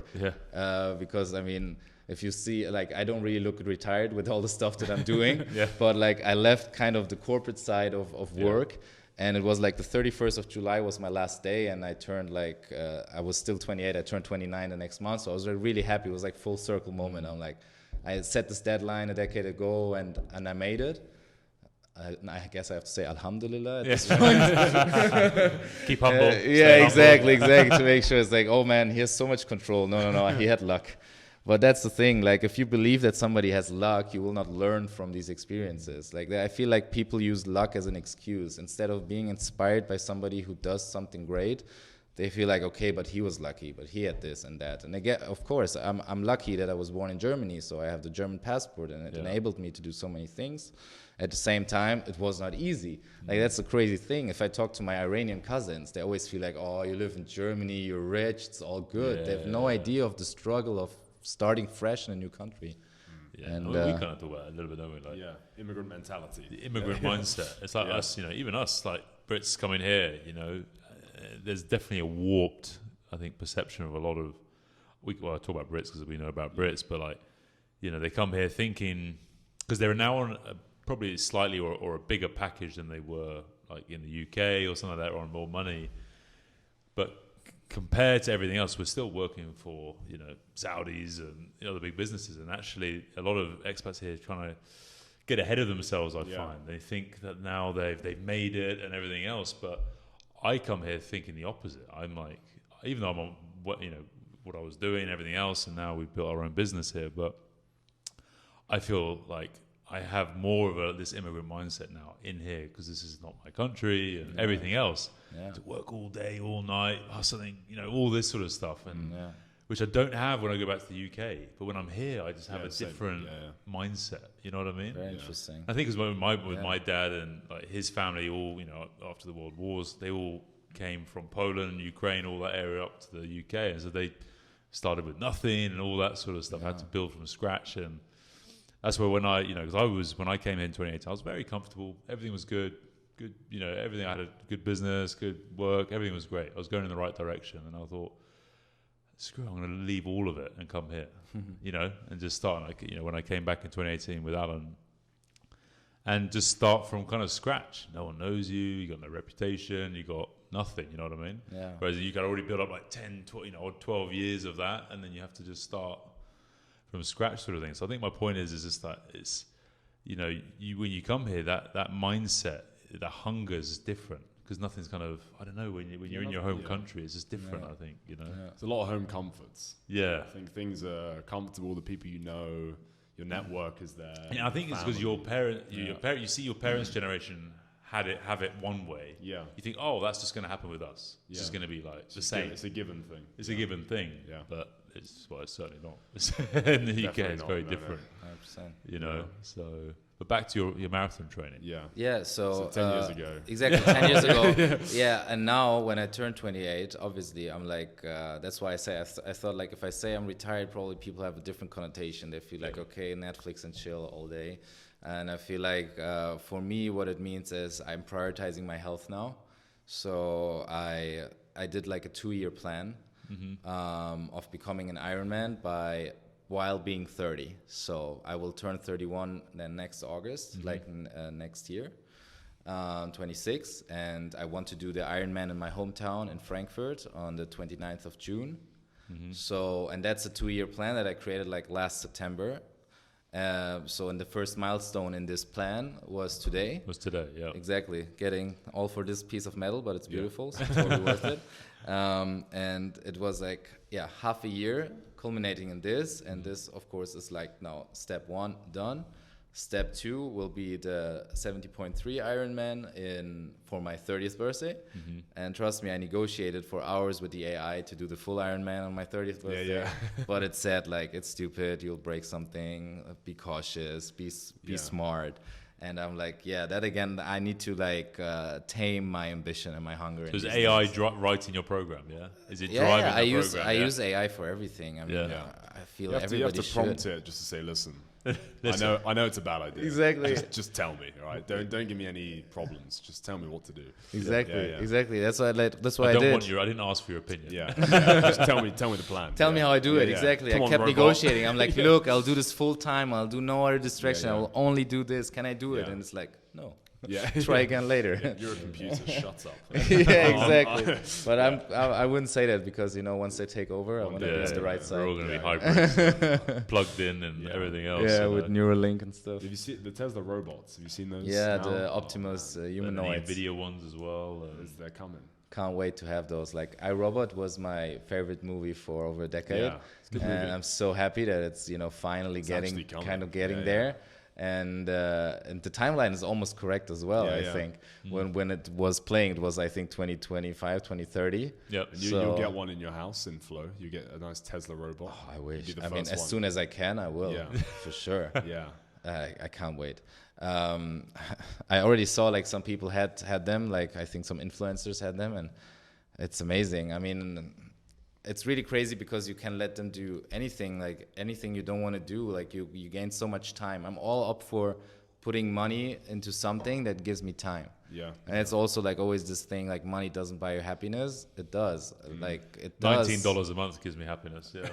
Because I mean, if you see, like, I don't really look retired with all the stuff that I'm doing. But like, I left kind of the corporate side of work. And it was like the 31st of July was my last day, and I turned like, I was still 28, I turned 29 the next month, so I was really happy. It was like full circle moment. I'm like, I set this deadline a decade ago, and I made it. I guess I have to say Alhamdulillah at this point. Keep humble. Exactly, to make sure it's like, oh man, he has so much control. No, he had luck. But that's the thing, like, if you believe that somebody has luck, you will not learn from these experiences. Like, I feel like people use luck as an excuse. Instead of being inspired by somebody who does something great, they feel like, okay, but he was lucky, but he had this and that. And again, of course, I'm lucky that I was born in Germany, so I have the German passport, and it enabled me to do so many things. At the same time, it was not easy. Like, that's the crazy thing. If I talk to my Iranian cousins, they always feel like, oh, you live in Germany, you're rich, it's all good. They have no idea of the struggle of starting fresh in a new country. And we kind of talk about it a little bit, don't we? Like, immigrant mentality. The immigrant mindset. It's like us, even us, like Brits coming here, there's definitely a warped, I think, perception of a lot of, I talk about Brits because we know about Brits, but like, they come here thinking, because they're now on probably slightly or a bigger package than they were like in the UK or something like that, or on more money. But compared to everything else, we're still working for, Saudis and other big businesses. And actually, a lot of expats here are trying to get ahead of themselves, I find. They think that now they've made it and everything else. But I come here thinking the opposite. I'm like, even though I'm on what I was doing and everything else, and now we've built our own business here, but I feel like I have more of this immigrant mindset now in here, because this is not my country and everything else. To work all day, all night, hustling, all this sort of stuff, and which I don't have when I go back to the UK. But when I'm here, I just have a different mindset. You know what I mean? Very interesting. I think it's with my dad and like his family, all after the world wars, they all came from Poland, Ukraine, all that area up to the UK, and so they started with nothing and all that sort of stuff. Had to build from scratch. And that's where when when I came here in 2018, I was very comfortable. Everything was good, everything. I had a good business, good work. Everything was great. I was going in the right direction. And I thought, screw it, I'm going to leave all of it and come here, and just start. Like, when I came back in 2018 with Alan, and just start from kind of scratch. No one knows you. You got no reputation. You got nothing. You know what I mean? Yeah. Whereas you can already build up like 10, 12 years of that, and then you have to just start from scratch, sort of thing. So I think my point is just that it's, when you come here, that mindset, the hunger is different, because nothing's kind of, I don't know, when you're in your home country, it's just different. I think it's a lot of home comforts. I think things are comfortable. The people your network is there. I think it's because your parent, you see your parents' generation have it one way. You think, oh, that's just going to happen with us. It's just going to be like the same. It's a given thing. It's a given thing. But it's certainly not. In the UK, it's very different. 100%. You know, so. But back to your marathon training. Yeah. So 10 years ago. Exactly, 10 years ago. Yeah. And now when I turned 28, obviously I'm like, that's why I say I thought like if I say I'm retired, probably people have a different connotation. They feel like okay, Netflix and chill all day. And I feel like for me, what it means is I'm prioritizing my health now. So I did like a 2-year plan of becoming an Ironman while being 30. So I will turn 31 then next August, next year, 26. And I want to do the Ironman in my hometown in Frankfurt on the 29th of June. So, and that's a 2-year plan that I created like last September. So in the first milestone in this plan was today. Yeah. Exactly. Getting all for this piece of metal, but it's beautiful, so it's totally worth it. And it was like, half a year culminating in this. And this, of course, is like now step 1 done. Step 2 will be the 70.3 Ironman for my 30th birthday. And trust me, I negotiated for hours with the AI to do the full Ironman on my 30th birthday. But it said like, it's stupid, you'll break something, be cautious, be smart. And I'm like, that again, I need to like tame my ambition and my hunger. So is AI writing your program? Yeah, is it driving your program? I use AI for everything. I mean, I feel everybody you have to should. prompt it just to say, listen. I know it's a bad idea. Exactly. Just tell me, all right? Don't give me any problems. Just tell me what to do. Exactly. That's why I did. I didn't ask for your opinion. Just tell me the plan. Tell me how I do it. Exactly. I kept negotiating. I'm like, look, I'll do this full time. I'll do no other distraction. I will only do this. Can I do it? And it's like, no. Try again later. You're a computer. Shut up. Exactly. But I wouldn't say that because once they take over, I want to be on the right side. We're all going to be hybrids, plugged in, and everything else. Yeah, with Neuralink and stuff. Have you seen the Tesla robots? Have you seen those? Yeah, the Optimus humanoids. The video ones as well. They're coming. Can't wait to have those. Like iRobot was my favorite movie for over a decade, and I'm so happy that it's finally getting there. And the timeline is almost correct as well. I think when it was playing, it was I think 2025, 2030. Yep. You'll get one in your house in Flow. You get a nice Tesla robot. Oh, I wish. I mean, as soon as I can, I will. Yeah. For sure. I can't wait. I already saw like some people had them. Like I think some influencers had them, and it's amazing. I mean, it's really crazy because you can let them do anything, like anything you don't want to do. Like you gain so much time. I'm all up for putting money into something that gives me time. Yeah. And it's also like always this thing like money doesn't buy you happiness. It does. Like it does. $19 a month gives me happiness. Yeah.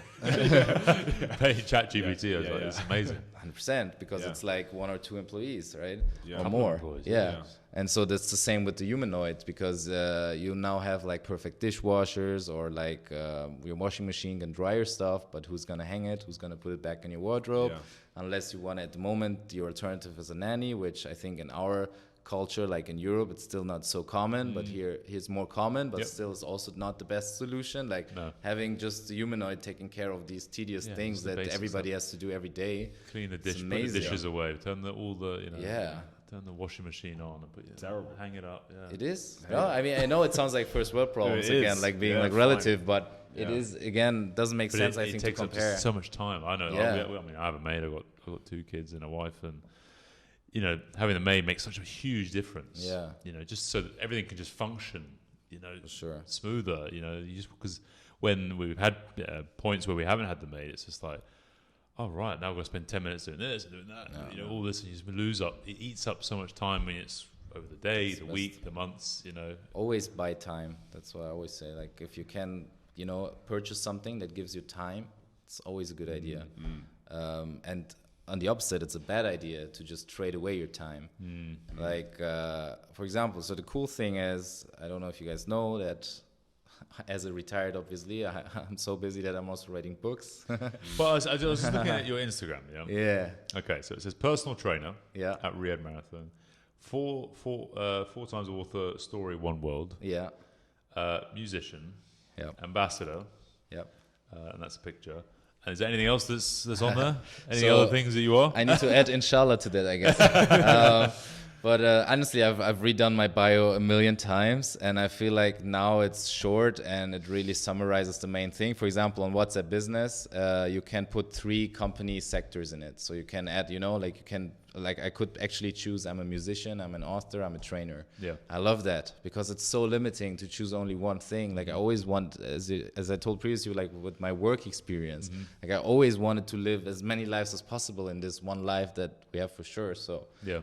Pay ChatGPT. It's amazing. 100% because it's like 1 or 2 employees, right? Yeah. Or more. Yeah. And so that's the same with the humanoids because you now have like perfect dishwashers or like your washing machine can dry your stuff, but who's gonna hang it? Who's gonna put it back in your wardrobe? Unless you want at the moment your alternative is a nanny, which I think in our culture, like in Europe, it's still not so common, but here's more common, but still is also not the best solution. Like having just the humanoid taking care of these tedious things that everybody has to do every day. Clean the dish, put the dishes away, turn turn the washing machine on and put terrible. Hang it up. Yeah. It is. No, I mean I know it sounds like first world problems again, like being like relative, but it is again doesn't make sense. I think it takes to compare. Up so much time. I know. I mean, I have a maid. I've got 2 kids and a wife, and having a maid makes such a huge difference. Yeah. Just so that everything can just function. Smoother. Because when we've had points where we haven't had the maid, it's just like, oh right, now we're gonna spend 10 minutes doing this and doing that. All this, and you just lose up. It eats up so much time when it's over the day, the week, the months. Always buy time. That's what I always say. Like if you can, purchase something that gives you time, it's always a good idea. And on the opposite, it's a bad idea to just trade away your time. Like, for example, so the cool thing is, I don't know if you guys know that as a retired, obviously, I'm so busy that I'm also writing books. But I was just looking at your Instagram, Yeah. Okay, so it says personal trainer at Riyadh Marathon, four times author, story, one world. Yeah. Musician. Yeah. Ambassador. Yep. And that's a picture. And is there anything else that's on there? Any other things that you are? I need to add inshallah to that, I guess. But honestly, I've redone my bio a million times, and I feel like now it's short and it really summarizes the main thing. For example, on WhatsApp Business, you can put 3 company sectors in it. So you can add, like you can, like I could actually choose I'm a musician, I'm an author, I'm a trainer. Yeah. I love that because it's so limiting to choose only one thing. Like I always want, as I told previously, like with my work experience, like I always wanted to live as many lives as possible in this one life that we have for sure. So yeah.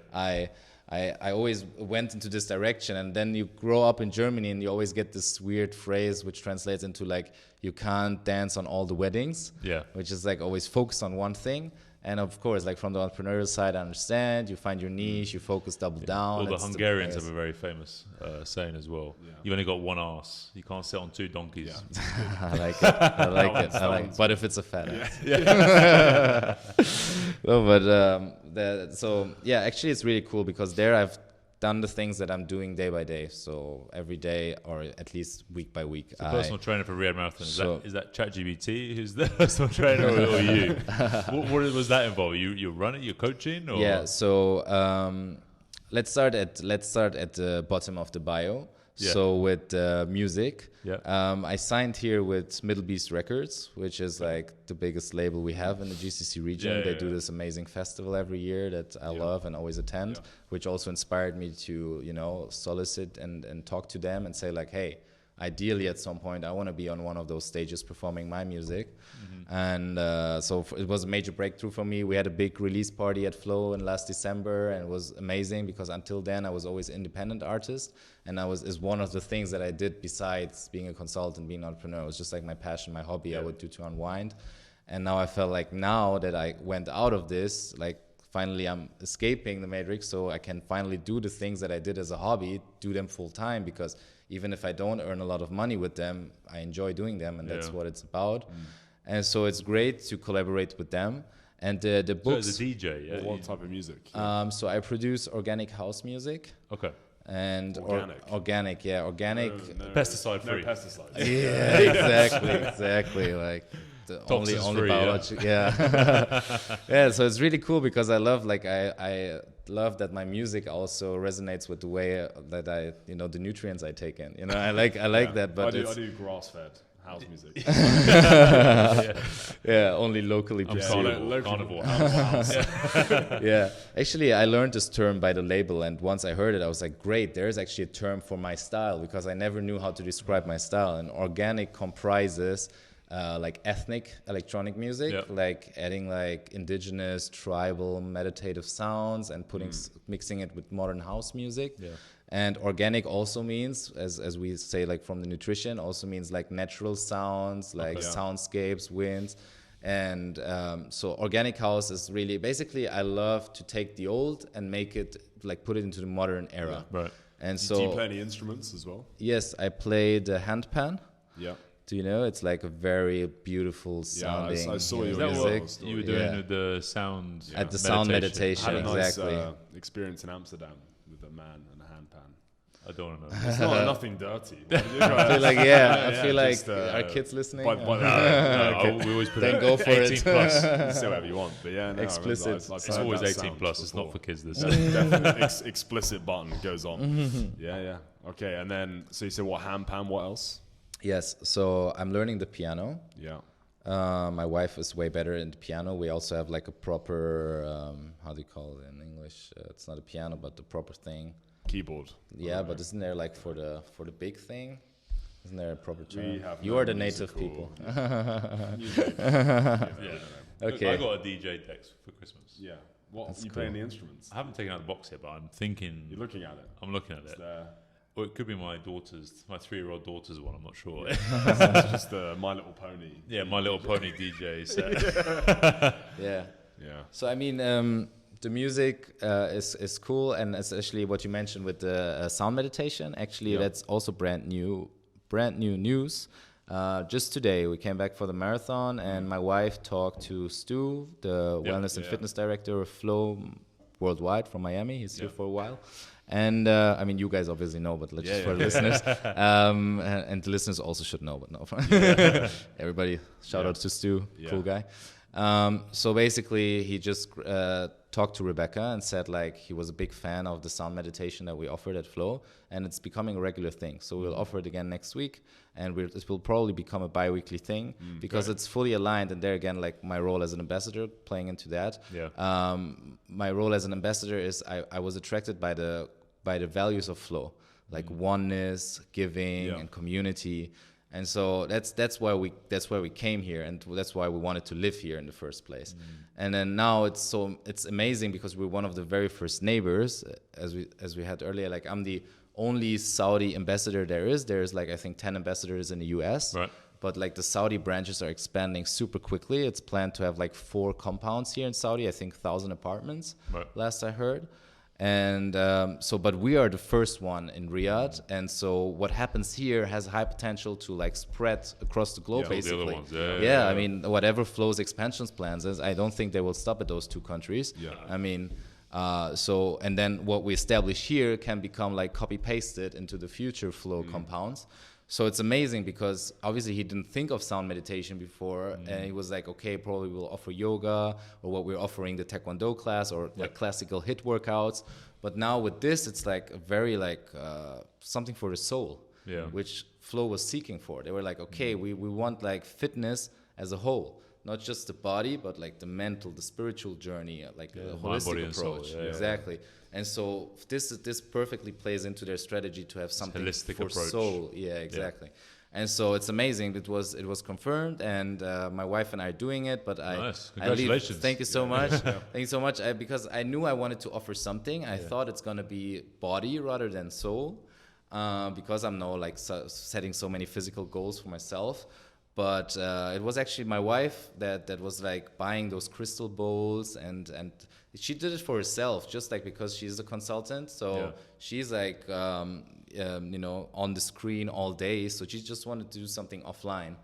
I always went into this direction, and then you grow up in Germany and you always get this weird phrase which translates into like you can't dance on all the weddings, which is like always focus on one thing. And of course, like from the entrepreneurial side, I understand you find your niche, you focus, double down. Well, the Hungarians have a very famous saying as well. Yeah. You've only got one ass. You can't sit on 2 donkeys. Yeah. I like it. I like it. I like it. But if it's a fat ass. No, but so yeah, actually, it's really cool because there I've done the things that I'm doing day by day. So every day, or at least week by week. So personal trainer for Riyadh Marathon. Is that ChatGPT who's the personal trainer, or you? What was that involved? You running? You coaching? Or? Yeah. So let's start at the bottom of the bio. Yeah. So with music, I signed here with Middle Beast Records, which is like the biggest label we have in the GCC region. They do this amazing festival every year that I love and always attend, which also inspired me to, solicit and talk to them and say like, hey, ideally at some point I want to be on one of those stages performing my music. And so it was a major breakthrough for me. We had a big release party at Flow in last December, and it was amazing because until then I was always independent artist, and is one of the things that I did besides being a consultant, being an entrepreneur. It was just like my passion, my hobby I would do to unwind. And now I felt like now that I went out of this, like finally I'm escaping the matrix, so I can finally do the things that I did as a hobby, do them full time, because even if I don't earn a lot of money with them, I enjoy doing them, and that's what it's about. And so it's great to collaborate with them. And the books. So as a DJ, yeah. What type of music? So I produce organic house music. Okay. And organic, organic. Pesticide free. No pesticides. Yeah, exactly. Like the only free, biology. Yeah. Yeah. So it's really cool because I love I love that my music also resonates with the way that the nutrients I take in. I like that. But I do grass-fed house music. Only locally produced. Carnivore. Yeah, actually I learned this term by the label, and once I heard it I was like, great, there's actually a term for my style, because I never knew how to describe my style. And organic comprises like ethnic electronic music, like adding like indigenous, tribal, meditative sounds and mixing it with modern house music. And organic also means, as we say, like from the nutrition, also means like natural sounds, like soundscapes, winds. And so organic house is really, basically I love to take the old and make it, like put it into the modern era. Right. And so, do you play any instruments as well? Yes, I play the handpan. Yeah. Do you know? It's like a very beautiful sounding I saw music. What you were doing with the sound at the sound meditation. I had a exactly. Nice, experience in Amsterdam with a man and a handpan. I don't know. It's not nothing dirty. I feel like I feel like are kids listening? No, we always put then go for 18 it. plus. You say whatever you want, but explicit. It's always 18 plus. It's not for kids. This definitely explicit button goes on. Yeah. Okay, and then so you said what, handpan? What else? Yes, so I'm learning the piano. Yeah. My wife is way better in the piano. We also have like a proper, how do you call it in English? It's not a piano, but the proper thing. Keyboard. Yeah, but isn't there like for the big thing? Isn't there a proper term? You are the native people. Okay. I got a DJ deck for Christmas. Yeah. What are you playing the instruments? I haven't taken out the box yet, but I'm thinking. You're looking at it. I'm looking at it. Or it could be my 3-year-old daughter's one. I'm not sure. It's just My Little Pony. Yeah, My Little Pony DJ set. Yeah. So I mean, the music is cool, and especially what you mentioned with the sound meditation. Actually, that's also brand new news. Just today, we came back for the marathon, and my wife talked to Stu, the wellness and fitness director of Flow worldwide from Miami. He's here for a while. And I mean, you guys obviously know, but just for the listeners. And the listeners also should know, but no. Everybody, shout out to Stu, cool guy. So basically, he just talked to Rebecca and said like he was a big fan of the sound meditation that we offered at Flow, and it's becoming a regular thing. So we'll offer it again next week, and it will probably become a bi-weekly thing because it's fully aligned. And there again, like my role as an ambassador playing into that. Yeah. My role as an ambassador is I was attracted by the values of Flow, like oneness, giving, and community. And so that's why we came here, and that's why we wanted to live here in the first place. And then now it's amazing because we're one of the very first neighbors, as we had earlier. Like I'm the only Saudi ambassador there is. There's like I think 10 ambassadors in the US. Right. But like the Saudi branches are expanding super quickly. It's planned to have like 4 compounds here in Saudi. I think 1,000 apartments. Right. Last I heard. And but we are the first one in Riyadh, and so what happens here has high potential to like spread across the globe, basically. The other ones. I mean, whatever Flow's expansions plans is, I don't think they will stop at those 2 countries. I mean, and then what we establish here can become like copy pasted into the future Flow compounds. So it's amazing because obviously he didn't think of sound meditation before, and he was like, okay, probably we'll offer yoga, or what we're offering, the Taekwondo class, or like classical HIIT workouts. But now with this, it's like a very like something for the soul, which Flow was seeking for. They were like, okay, we want like fitness as a whole, not just the body, but like the mental, the spiritual journey, like a holistic approach. Exactly. And so this perfectly plays into their strategy to have something holistic for approach. Soul. Yeah, exactly. And so it's amazing. It was confirmed, and my wife and I are doing it. But nice. Congratulations! Thank you so much. Thank you so much. Because I knew I wanted to offer something. I thought it's gonna be body rather than soul, because I'm now like setting so many physical goals for myself. But it was actually my wife that was like buying those crystal bowls, and she did it for herself, just like because she's a consultant. So she's like, on the screen all day. So she just wanted to do something offline.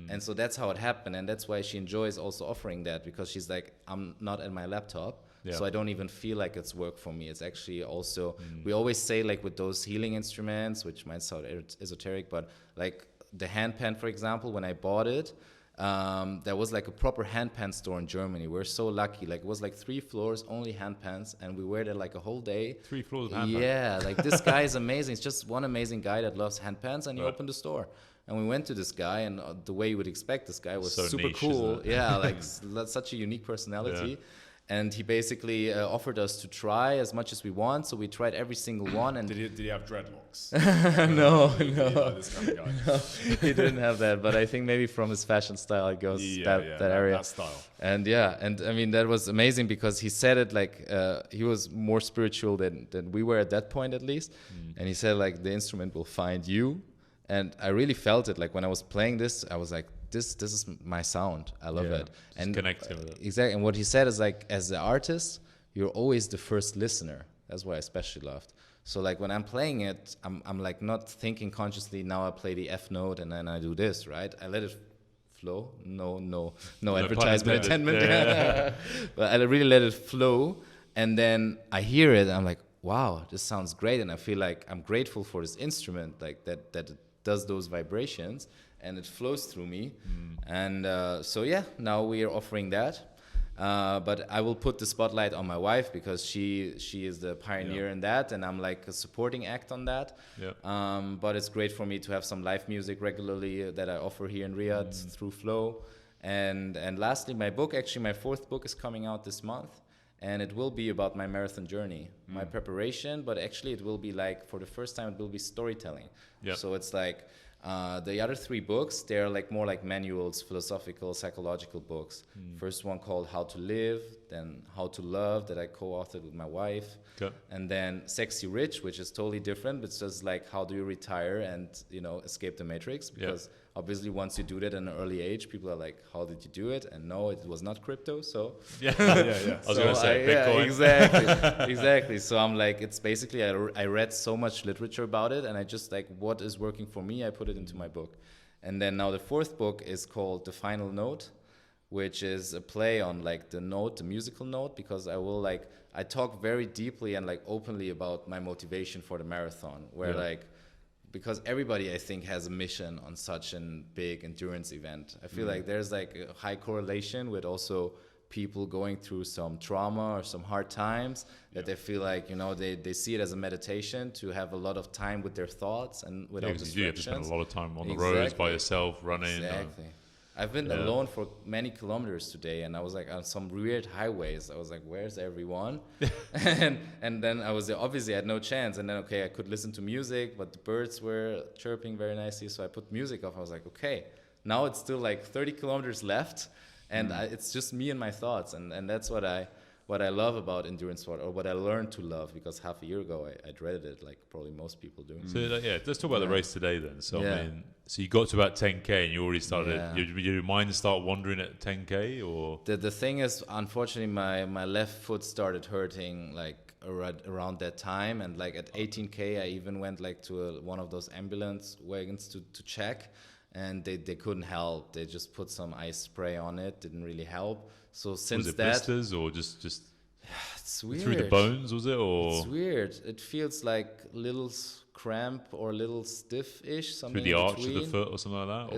And so that's how it happened. And that's why she enjoys also offering that, because she's like, I'm not at my laptop. So I don't even feel like it's work for me. It's actually also, we always say like with those healing instruments, which might sound esoteric, but like, the handpan, for example, when I bought it, there was like a proper handpan store in Germany. We're so lucky. Like it was like 3 floors, only handpans, and we were there like a whole day. 3 floors of handpans. Yeah, like this guy is amazing. It's just one amazing guy that loves handpans, and he opened the store. And we went to this guy, and the way you would expect, this guy was so super niche, cool. Yeah, like such a unique personality. Yeah. And he basically offered us to try as much as we want. So we tried every single one. And did he have dreadlocks? No. This kind of guy? No, he didn't have that. But I think maybe from his fashion style, it goes that area. That style. And I mean, that was amazing because he said it like he was more spiritual than we were at that point, at least. And he said like the instrument will find you. And I really felt it. Like when I was playing this, I was like, this is my sound. I love it. And connecting with it. Exactly. And what he said is like, as the artist, you're always the first listener. That's what I especially loved. So like when I'm playing it, I'm like not thinking consciously, now I play the F note and then I do this, right? I let it flow. No advertisement intended. Yeah. But I really let it flow. And then I hear it and I'm like, wow, this sounds great. And I feel like I'm grateful for this instrument, like that it does those vibrations. And it flows through me. And now we are offering that. But I will put the spotlight on my wife because she is the pioneer in that, and I'm like a supporting act on that. But it's great for me to have some live music regularly that I offer here in Riyadh through Flow. And lastly, my book, actually my 4th book is coming out this month. And it will be about my marathon journey, my preparation, but actually it will be like, for the first time, it will be storytelling. So it's like, the other 3 books, they're like more like manuals, philosophical, psychological books. First one called How to Live, then How to Love, that I co-authored with my wife. And then Sexy Rich, which is totally different. It's just like, how do you retire and, escape the matrix? Because obviously once you do that at an early age, people are like, how did you do it? And no, it was not crypto, so. I was going to say Bitcoin. Exactly. So I'm like, it's basically, I read so much literature about it, and I just like, what is working for me, I put it into my book. And then now the 4th book is called The Final Note, which is a play on like the musical note, because I talk very deeply and like openly about my motivation for the marathon, where like because everybody, I think, has a mission on such a big endurance event. I feel like there's like a high correlation with also people going through some trauma or some hard times, that they feel like, you know, they see it as a meditation to have a lot of time with their thoughts and without distractions. You have to spend a lot of time on the roads by yourself, running. Exactly. I've been alone for many kilometers today, and I was like on some weird highways. I was like, where's everyone? and then I was obviously I had no chance. And then, okay, I could listen to music, but the birds were chirping very nicely. So I put music off. I was like, okay, now it's still like 30 kilometers left. And it's just me and my thoughts. And that's what I love about endurance sport, or what I learned to love, because half a year ago I dreaded it, like probably most people do. So let's talk about the race today then. So I mean, so you got to about 10k and you already started. Your mind start wandering at 10k, or the thing is, unfortunately, my left foot started hurting like around that time, and like at 18k I even went like to one of those ambulance wagons to check. And they couldn't help. They just put some ice spray on it. Didn't really help. So since was it that, blisters or just it's weird. Through the bones, was it? Or it's weird. It feels like little cramp or little stiff-ish. Something through the arch between. of the foot or something like that.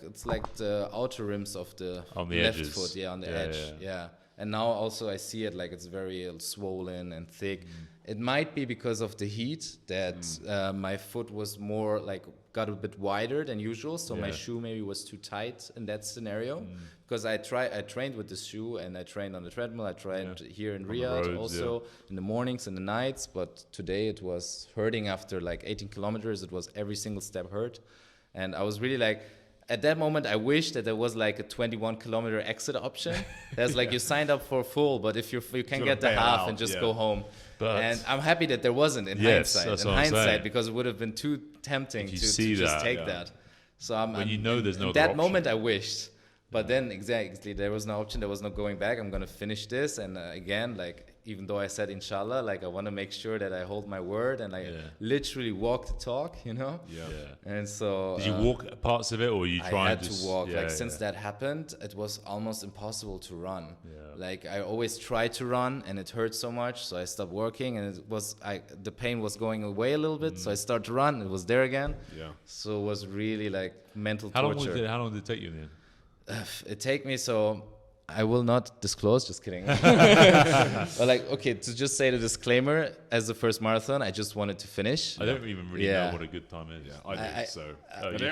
It's like the outer rims of the left edges. foot. Yeah, on the edge. Yeah. And now also I see it like it's very swollen and thick. It might be because of the heat that my foot was more like got a bit wider than usual. So my shoe maybe was too tight in that scenario. Because I trained with this shoe, and I trained on the treadmill. I trained here in Riyadh also in the mornings and the nights. But today it was hurting after like 18 kilometers. It was every single step hurt. And I was really like, at that moment, I wish that there was like a 21-kilometer exit option. There's like you signed up for full, but if you can get the half and just go home. And I'm happy that there wasn't in hindsight, because it would have been too tempting to just take that. So when you know there's no other option. That moment I wished, but then exactly there was no option. There was no going back. I'm gonna finish this, and again, like even though I said inshallah, like I want to make sure that I hold my word, and I literally walk the talk, you know. And so did you walk parts of it, or you trying? I had to walk. Since that happened, it was almost impossible to run. Like I always tried to run, and it hurt so much, so I stopped working, and the pain was going away a little bit, so I started to run. It was there again. So it was really like mental torture. How long did it take you in the end? It take me, so I will not disclose, just kidding. But like, okay, to just say the disclaimer, as the first marathon, I just wanted to finish. I don't even really know what a good time is. I do,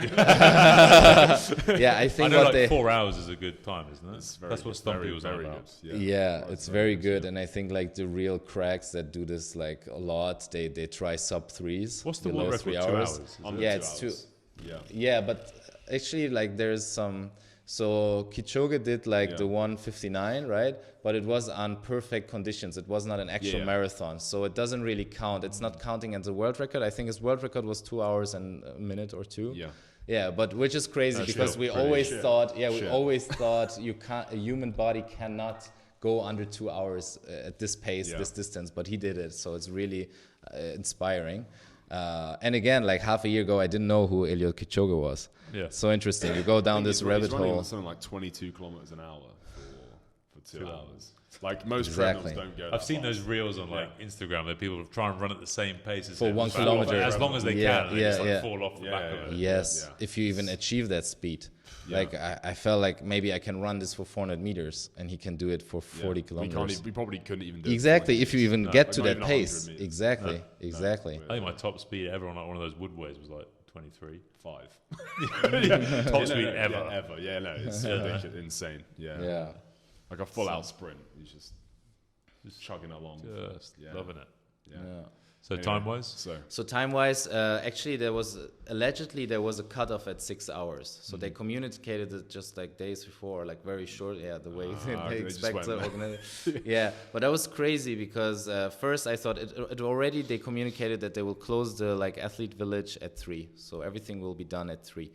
I think I know like 4 hours is a good time, isn't it? That's what some people say about. It's very good. And I think like the real cracks that do this like a lot, they try sub 3s. What's the world record? 3 hours. It's 2. But actually like there's some. So Kipchoge did like the 1:59, right? But it was on perfect conditions. It was not an actual marathon. So it doesn't really count. It's not counting as a world record. I think his world record was 2 hours and a minute or two. But which is crazy because we always thought a human body cannot go under 2 hours at this pace, this distance, but he did it. So it's really inspiring. And again, like half a year ago, I didn't know who Eliud Kipchoge was. So interesting. You go down this rabbit hole. Something like 22 kilometers an hour for 2 hours. Like most treadmills don't go. I've seen those reels on like Instagram where people try and run at the same pace as for 1 kilometer, as long as they can, and they just fall off the back of it. Yes, if you even achieve that speed. Like I felt like maybe I can run this for 400 meters, and he can do it for 40 kilometers. We probably couldn't even do it. Exactly, if you even get to that pace. Exactly. I think my top speed ever on like one of those woodways was like 23. 5. Top speed ever. It's ridiculous, insane. Like a full out sprint. He's just chugging along. Just loving it. So anyway, time-wise? So time-wise, actually there was a cutoff at 6 hours. So they communicated it just like days before, like very short. The way they expect to organize. But that was crazy because first I thought it already they communicated that they will close the like athlete village at 3. So everything will be done at 3.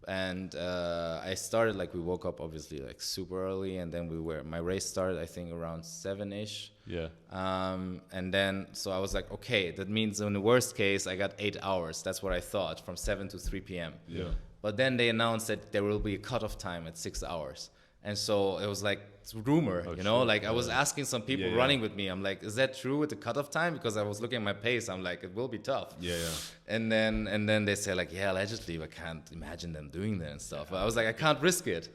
And I started like we woke up obviously like super early, and then my race started I think around 7ish. And then so I was like, okay, that means in the worst case I got 8 hours. That's what I thought, from 7 to 3 p.m. But then they announced that there will be a cutoff time at 6 hours. And so it was like rumor, I was asking some people running with me. I'm like, is that true with the cutoff time? Because I was looking at my pace. I'm like, it will be tough. And then they say like, yeah, allegedly, I can't imagine them doing that and stuff. I was like, I can't risk it.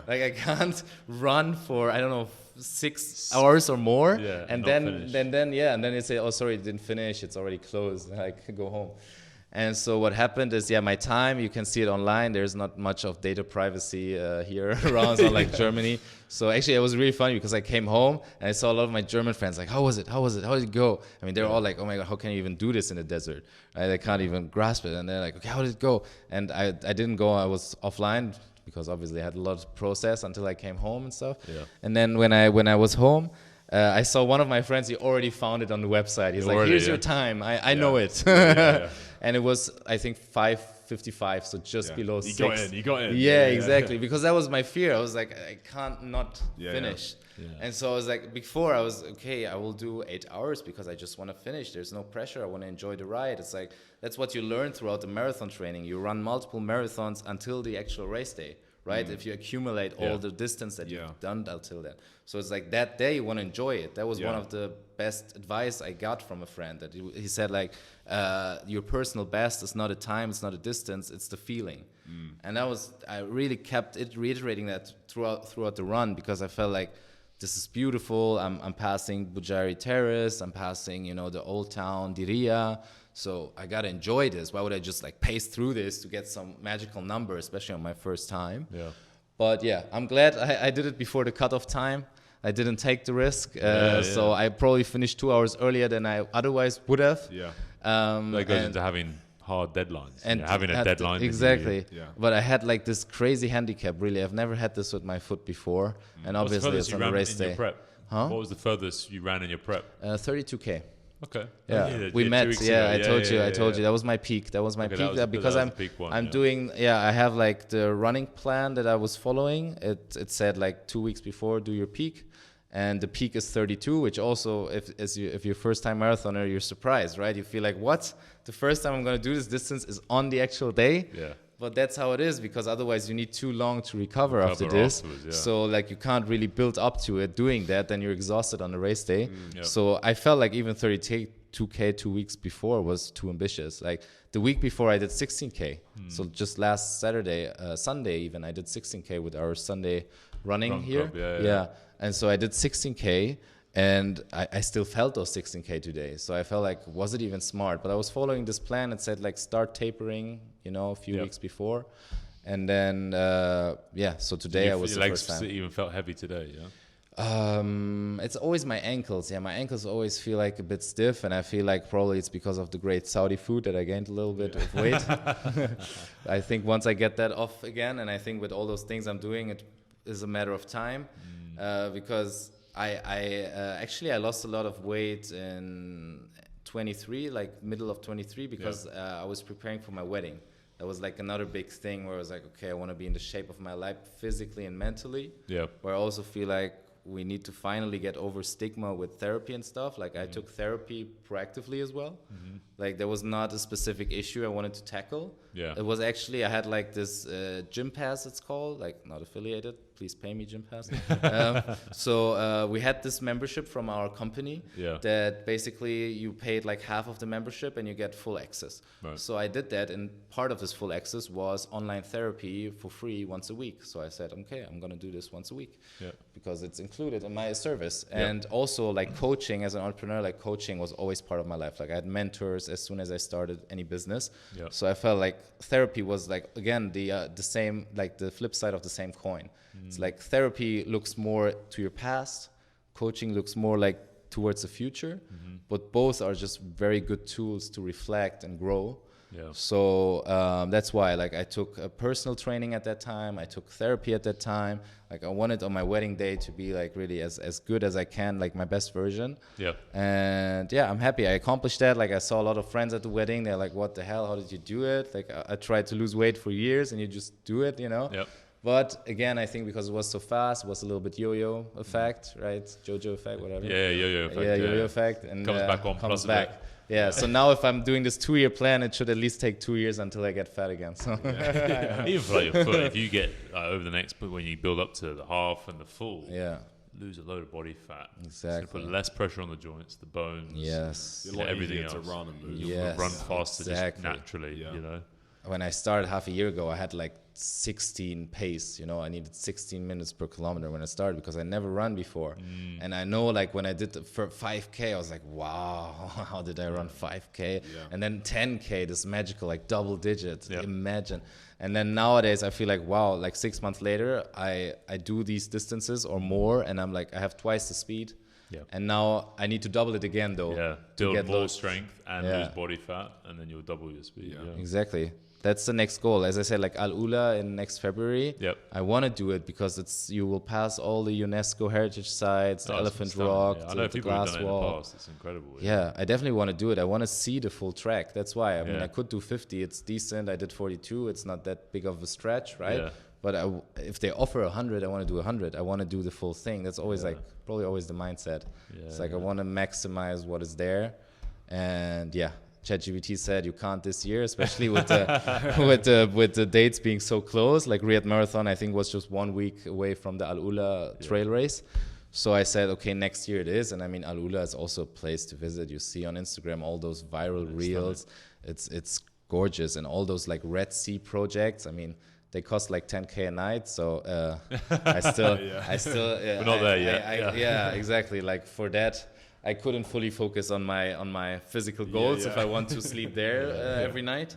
Like I can't run for, I don't know, 6 hours or more. And then they say, oh, sorry, it didn't finish. It's already closed. I can go home. And so what happened is, my time, you can see it online. There's not much of data privacy here around, so like Germany. So actually, it was really funny because I came home and I saw a lot of my German friends like, how was it? How did it go? I mean, they're all like, oh my God, how can you even do this in the desert? Right? They can't even grasp it. And they're like, okay, how did it go? And I didn't go. I was offline because obviously I had a lot to process until I came home and stuff. And then when I was home, I saw one of my friends, he already found it on the website. He's like, here's your time. I know it. And it was, I think, 5:55, so just below 6. You got in. Yeah, exactly. Because that was my fear. I was like, I can't not finish. And so I was like, before I was, okay, I will do 8 hours because I just want to finish. There's no pressure. I want to enjoy the ride. It's like, that's what you learn throughout the marathon training. You run multiple marathons until the actual race day. Right? If you accumulate all the distance that you've done until then. So it's like that day you want to enjoy it. That was one of the best advice I got from a friend. That he said like, your personal best is not a time, it's not a distance, it's the feeling. And I really kept it reiterating that throughout the run because I felt like this is beautiful. I'm passing Bujari Terrace, I'm passing, the old town, Diriyah. So I gotta enjoy this. Why would I just like pace through this to get some magical number, especially on my first time? But I'm glad I did it before the cutoff time. I didn't take the risk. So I probably finished 2 hours earlier than I otherwise would have. That goes into having hard deadlines. And having a deadline. Exactly. But I had like this crazy handicap, really. I've never had this with my foot before. And obviously it's on the race day. What was the furthest you ran in your prep? 32K. Okay. We met. I told you that was my peak. That was my peak because I'm doing. I have like the running plan that I was following. It said like 2 weeks before do your peak, and the peak is 32. Which also, if you're first time marathoner, you're surprised, right? You feel like, what? The first time I'm gonna do this distance is on the actual day. But that's how it is because otherwise you need too long to recover after this. So like you can't really build up to it doing that. Then you're exhausted on the race day. So I felt like even 32K 2 weeks before was too ambitious. Like the week before I did 16K. So just last Sunday even, I did 16K with our Sunday running here. Club, and so I did 16K. And I still felt those 16K today. So I felt like, was it even smart? But I was following this plan. It said like start tapering, a few weeks before. And then, so today I was the first time. Even felt heavy today, It's always my ankles. My ankles always feel like a bit stiff. And I feel like probably it's because of the great Saudi food that I gained a little bit of weight. I think once I get that off again, and I think with all those things I'm doing, it is a matter of time. Because I lost a lot of weight in 23, like middle of 23, because I was preparing for my wedding. That was like another big thing where I was like, okay, I want to be in the shape of my life physically and mentally. Where I also feel like we need to finally get over stigma with therapy and stuff. Like I took therapy proactively as well. Like there was not a specific issue I wanted to tackle. It was actually, I had like this gym pass, it's called, like not affiliated. Please pay me, Gym Pass. So we had this membership from our company that basically you paid like half of the membership and you get full access. So I did that, and part of this full access was online therapy for free once a week. So I said, okay, I'm going to do this once a week because it's included in my service. And also like coaching as an entrepreneur, like coaching was always part of my life. Like I had mentors as soon as I started any business. So I felt like therapy was like, again, the same, like the flip side of the same coin. It's like therapy looks more to your past, coaching looks more like towards the future, but both are just very good tools to reflect and grow. So that's why like I took a personal training at that time, I took therapy at that time. Like I wanted on my wedding day to be like really as good as I can, like my best version. And I'm happy I accomplished that. Like I saw a lot of friends at the wedding, they're like, what the hell, how did you do it? Like I tried to lose weight for years and you just do it, But again, I think because it was so fast, it was a little bit yo-yo effect, right? Jojo effect, whatever. Yeah, yo-yo effect. Yeah, yo-yo effect. And comes back on, comes back. Yeah, so now if I'm doing this 2-year plan, it should at least take 2 years until I get fat again. So even for like your foot, if you get over the next, when you build up to the half and the full, lose a load of body fat. Exactly. So put less pressure on the joints, the bones. Yes. Everything else. To run and move. You'll run faster just naturally. You know. When I started half a year ago, I had like 16 pace, you know, I needed 16 minutes per kilometer when I started because I never run before. And I know like when I did the 5K, I was like, wow, how did I run 5K? And then 10K, this magical like double digits, imagine. And then nowadays I feel like, wow, like 6 months later, I do these distances or more and I'm like, I have twice the speed. And now I need to double it again though. Yeah, build more strength and lose body fat and then you'll double your speed. Exactly. That's the next goal. As I said, like Al Ula in next February. I want to do it because you will pass all the UNESCO heritage sites, the Elephant Rock, the Glass Wall. In the past. It's incredible. Yeah, I definitely want to do it. I want to see the full track. That's why. I mean, I could do 50. It's decent. I did 42. It's not that big of a stretch, right? But if they offer 100, I want to do 100. I want to do the full thing. That's always like probably always the mindset. It's like I want to maximize what is there, and ChatGPT said you can't this year, especially with the with the dates being so close. Like Riyadh Marathon, I think was just 1 week away from the Al Ula trail race. So I said, okay, next year it is. And I mean, Al Ula is also a place to visit. You see on Instagram all those viral reels. It's gorgeous, and all those like Red Sea projects. I mean, they cost like 10K a night. So I still we're not there yet. Yeah, exactly. Like for that, I couldn't fully focus on my physical goals if I want to sleep there every night.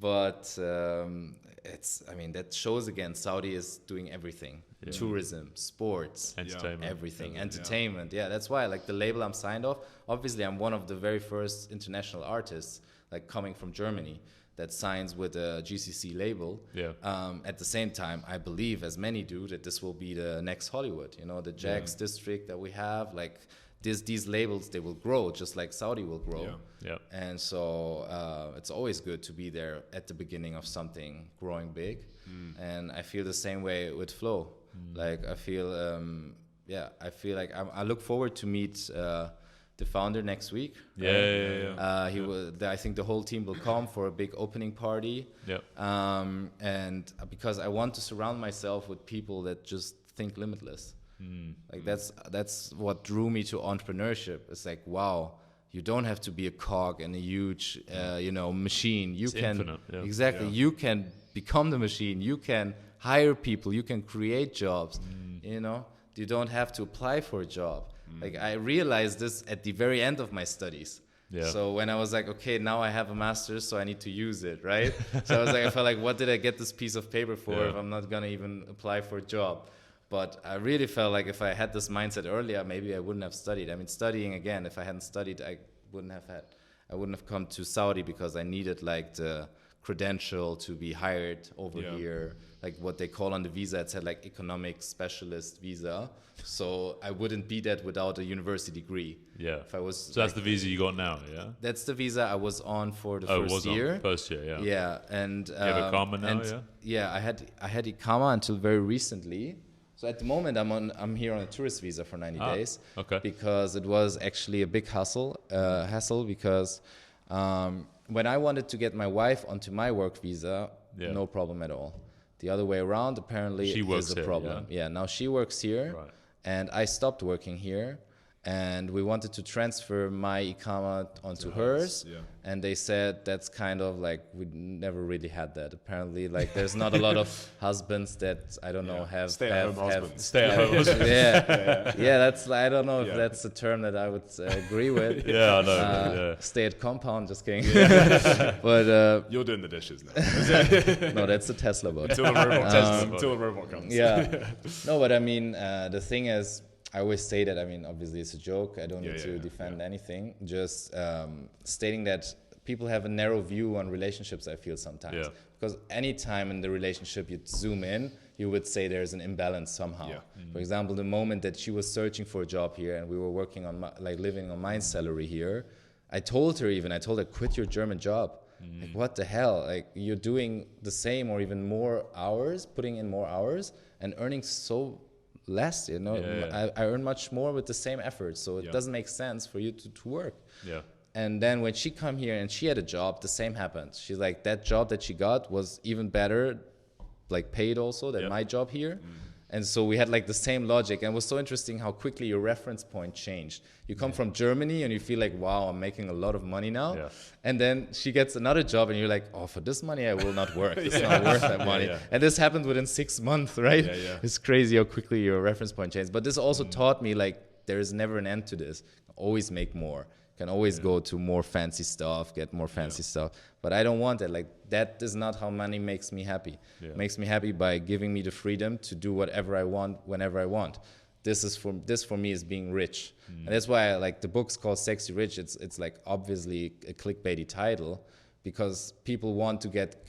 But that shows again, Saudi is doing everything. Tourism, sports, entertainment, entertainment. Yeah, that's why like the label I'm signed off. Obviously, I'm one of the very first international artists, like coming from Germany, that signs with a GCC label. At the same time, I believe, as many do, that this will be the next Hollywood. You know, the Jags district that we have, like. These labels, they will grow just like Saudi will grow. And so it's always good to be there at the beginning of something growing big. And I feel the same way with Flow. Like I feel like I look forward to meet the founder next week. He will. I think the whole team will come for a big opening party. And because I want to surround myself with people that just think limitless. Like that's what drew me to entrepreneurship. It's like, wow, you don't have to be a cog in a huge machine. You can infinite, you can become the machine. You can hire people. You can create jobs. You know, you don't have to apply for a job. Like I realized this at the very end of my studies. So when I was like, okay, now I have a master's, so I need to use it, right? So I was like, I felt like, what did I get this piece of paper for if I'm not gonna even apply for a job? But I really felt like if I had this mindset earlier, maybe I wouldn't have studied. I mean, studying again, if I hadn't studied, I wouldn't have come to Saudi because I needed like the credential to be hired over here, like what they call on the visa. It said like economic specialist visa. So I wouldn't be that without a university degree. If I was. So that's the visa you got now, That's the visa I was on for the first year. First year, and you have Iqama now, I had Iqama until very recently. So at the moment, I'm here on a tourist visa for 90 days. Because it was actually a big hassle because when I wanted to get my wife onto my work visa, no problem at all. The other way around, apparently, is a problem. Now she works here, and I stopped working here. And we wanted to transfer my Iqama onto hers. And they said that's kind of like, we never really had that. Apparently, like there's not a lot of husbands that, I don't know, have... Stay-at-home husbands. Stay-at-home husbands. That's, I don't know if that's a term that I would agree with. I know. Stay at compound, just kidding. But you're doing the dishes now. No, that's the Tesla bot. Until the robot comes. No, but I mean, the thing is, I always say that, I mean, obviously it's a joke. I don't need to defend anything. Just stating that people have a narrow view on relationships, I feel sometimes. Because any time in the relationship you zoom in, you would say there's an imbalance somehow. For example, the moment that she was searching for a job here and we were working on, living on my salary here, I told her, quit your German job. Like, what the hell? Like, you're doing the same or even more hours, putting in more hours and earning so less, you know. I earn much more with the same effort, so it doesn't make sense for you to work. And then when she come here and she had a job, the same happened. She's like, that job that she got was even better, like paid also, than my job here. And so we had like the same logic, and it was so interesting how quickly your reference point changed. You come from Germany and you feel like, wow, I'm making a lot of money now. And then she gets another job and you're like, oh, for this money I will not work. It's not worth that money. And this happened within 6 months, right? It's crazy how quickly your reference point changed. But this also taught me, like, there is never an end to this. Always make more. Can always go to more fancy stuff, get more fancy stuff. But I don't want that. Like, that is not how money makes me happy. It makes me happy by giving me the freedom to do whatever I want, whenever I want. This for me is being rich. And that's why I like the book's called Sexy Rich. It's like obviously a clickbaity title because people want to get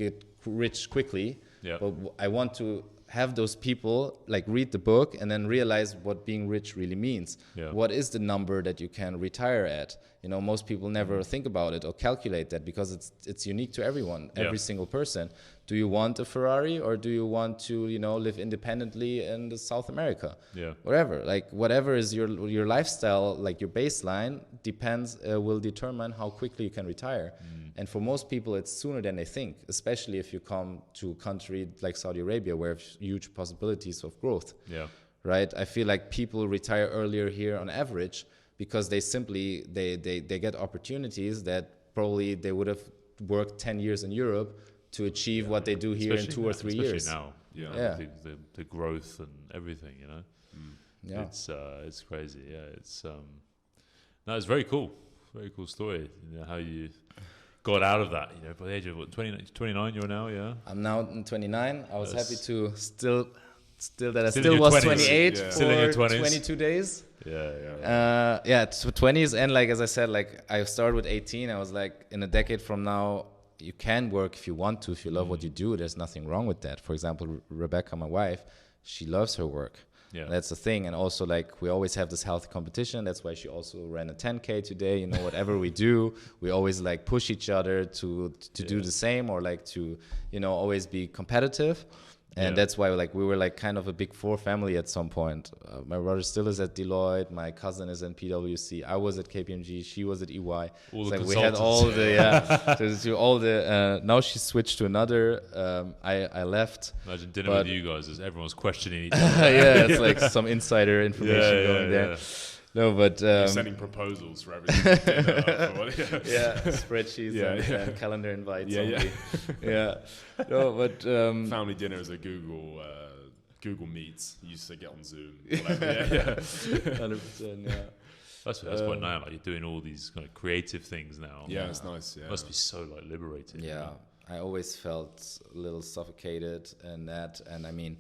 rich quickly. But I want to have those people like read the book and then realize what being rich really means. What is the number that you can retire at? You know, most people never think about it or calculate that because it's unique to everyone, every single person. Do you want a Ferrari or do you want to, you know, live independently in South America? Whatever, like whatever is your lifestyle, like your baseline will determine how quickly you can retire. And for most people, it's sooner than they think, especially if you come to a country like Saudi Arabia, where there's huge possibilities of growth. Right? I feel like people retire earlier here on average because they simply, they get opportunities that probably they would have worked 10 years in Europe to achieve what they do here in 2 or 3 years. Especially now, the growth and everything, you know. It's crazy. It's no, it's very cool. Very cool story. You know how you got out of that. You know, by the age of what, 29, you're now, I'm now 29. I was happy to still that I still was 28 for 22 days. 20s, and like as I said, like I started with 18. I was like, in a decade from now, you can work if you want to, if you love what you do. There's nothing wrong with that. For example, Rebecca, my wife, she loves her work. That's the thing. And also, like, we always have this healthy competition. That's why she also ran a 10K today. You know, whatever we do, we always like push each other to do the same, or like to, you know, always be competitive. And that's why, like, we were like kind of a big four family at some point. My brother still is at Deloitte. My cousin is in PwC. I was at KPMG. She was at EY. We had all the now she switched to another. I left. Imagine dinner with you guys as everyone's questioning each other. It's like some insider information going there. No, but you're sending proposals for everything. Spreadsheets and calendar invites. No, but family dinner is a Google Meets. You used to get on Zoom. 100%. That's quite nice. Like, you're doing all these kind of creative things now. It's nice. Must be so like liberating. I always felt a little suffocated in that, and I mean,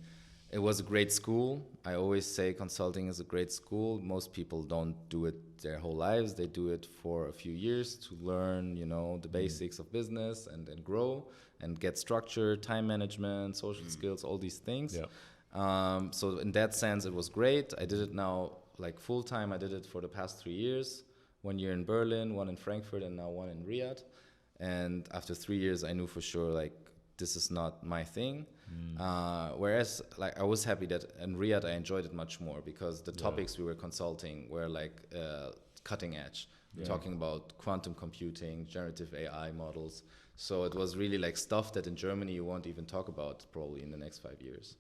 it was a great school. I always say consulting is a great school. Most people don't do it their whole lives. They do it for a few years to learn, you know, the basics of business and grow and get structure, time management, social skills, all these things. So in that sense, it was great. I did it now like full time. I did it for the past 3 years. 1 year in Berlin, 1 in Frankfurt, and now 1 in Riyadh. And after 3 years, I knew for sure, like, this is not my thing. Whereas, like, I was happy that in Riyadh I enjoyed it much more because the topics we were consulting were like cutting edge. Talking about quantum computing, generative AI models. So it was really like stuff that in Germany you won't even talk about probably in the next 5 years.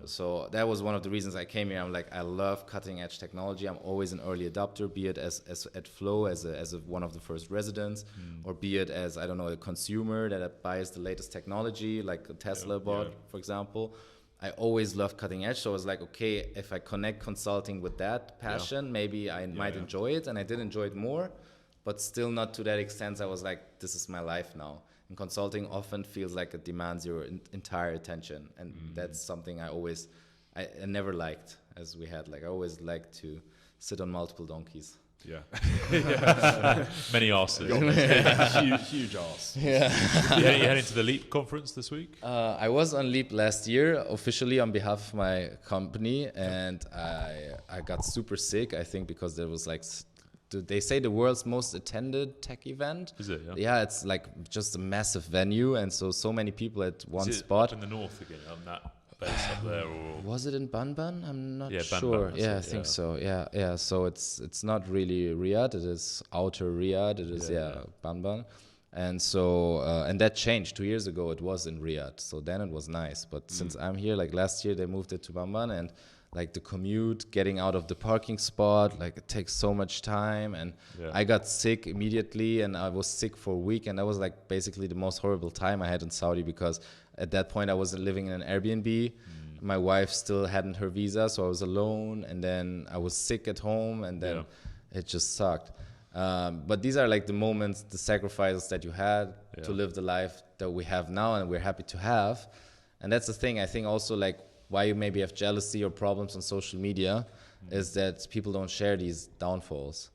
So that was one of the reasons I came here. I'm like, I love cutting edge technology. I'm always an early adopter, be it as at Flow as one of the first residents, or be it as, I don't know, a consumer that buys the latest technology, like a Tesla bought, for example. I always loved cutting edge. So I was like, okay, if I connect consulting with that passion, maybe I might enjoy it. And I did enjoy it more, but still not to that extent. I was like, this is my life now. And consulting often feels like it demands your entire attention. And that's something I never liked, as we had. Like, I always liked to sit on multiple donkeys. Many asses. Huge ass. You heading to the LEAP conference this week? I was on LEAP last year, officially on behalf of my company, and I got super sick, I think, because there was like they say the world's most attended tech event. Is it? Yeah. Yeah, it's like just a massive venue, and so many people at one Is it spot. up in the north again, on that base up there, or was it in Banban? I'm not Ban sure. Ban, Yeah, I think so. Yeah. So it's not really Riyadh. It is outer Riyadh. It is Banban. And so, and that changed 2 years ago. It was in Riyadh. So then it was nice. But since I'm here, like last year, they moved it to Banban, and like the commute, getting out of the parking spot, like it takes so much time. And I got sick immediately, and I was sick for a week. And that was like basically the most horrible time I had in Saudi, because at that point I was living in an Airbnb. My wife still hadn't her visa, so I was alone. And then I was sick at home, and then it just sucked. But these are like the moments, the sacrifices that you had to live the life that we have now, and we're happy to have. And that's the thing, I think also, like why you maybe have jealousy or problems on social media is that people don't share these downfalls.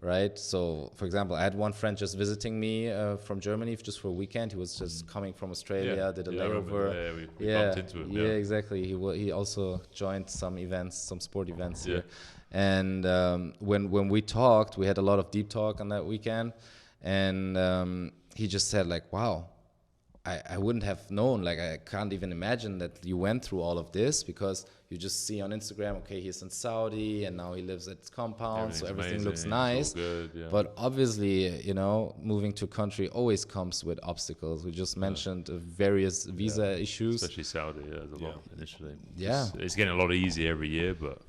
Right? So, for example, I had one friend just visiting me from Germany just for a weekend. He was just coming from Australia, did a layover. We bumped into him. Yeah, exactly. He also joined some events, some sport events here. And when we talked, we had a lot of deep talk on that weekend. And he just said like, wow, I wouldn't have known, like I can't even imagine that you went through all of this, because you just see on Instagram, okay, he's in Saudi and now he lives at his compound, so everything looks nice. Good, But obviously, you know, moving to a country always comes with obstacles. We just mentioned various visa issues. Especially Saudi, there's a lot initially. Yeah. It's getting a lot easier every year, but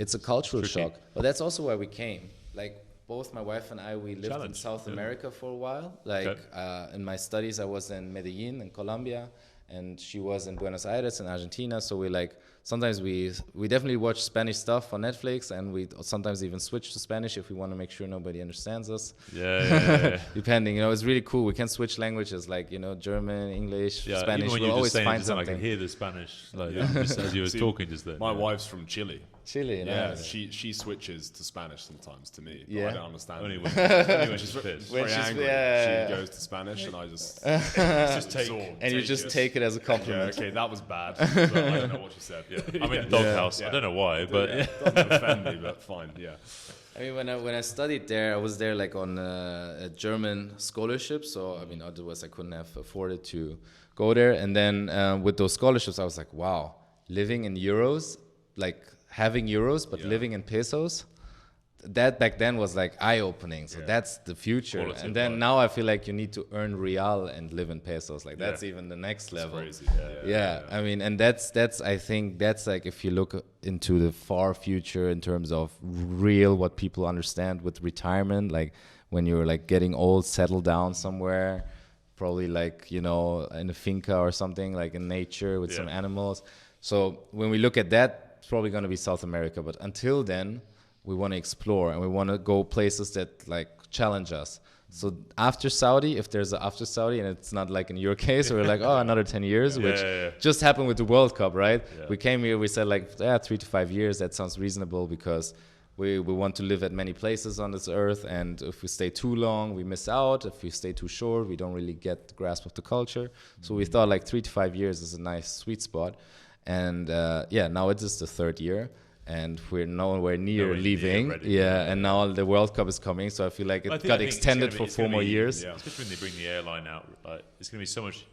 it's a cultural tricky. shock. But that's also why we came. Like, both my wife and I, we lived in South America for a while. Like in my studies, I was in Medellin in Colombia, and she was in Buenos Aires in Argentina. So we like, sometimes we definitely watch Spanish stuff on Netflix, and we sometimes even switch to Spanish if we want to make sure nobody understands us. Depending, you know, it's really cool. We can switch languages, like, you know, German, English, Spanish. We'll always find something. I can hear the Spanish, like just as you were talking just then. My wife's from Chile. Chile, nice. She switches to Spanish sometimes to me. But I don't understand. Only when she's pissed. Very angry. She goes to Spanish, and I just take. And you just take it as a compliment. Okay, that was bad. But I don't know what she said. I'm in the doghouse. I don't know why, but doesn't offend me, but fine. I mean, when I studied there, I was there like on a German scholarship. So I mean, otherwise I couldn't have afforded to go there. And then with those scholarships, I was like, wow, living in euros, like having euros but living in pesos, that back then was like eye-opening. So that's the future. Quality, and then now I feel like you need to earn real and live in pesos. Like that's even the next level. Crazy. I mean, and that's I think that's like, if you look into the far future in terms of real what people understand with retirement, like when you're like getting old, settled down somewhere, probably like, you know, in a finca or something, like in nature with some animals. So when we look at that, it's probably going to be South America. But until then, we want to explore, and we want to go places that like challenge us. So after Saudi, if there's an after Saudi, and it's not like in your case, we're like, oh, another 10 years, which just happened with the World Cup, right? We came here, we said like, 3 to 5 years, that sounds reasonable, because we want to live at many places on this earth, and if we stay too long, we miss out. If we stay too short, we don't really get the grasp of the culture. So we thought like 3 to 5 years is a nice sweet spot. And now it's just the third year, and we're nowhere near leaving. And now the World Cup is coming, so I feel like it got extended for 4 more years. Especially when they bring the airline out, like it's going to be so much.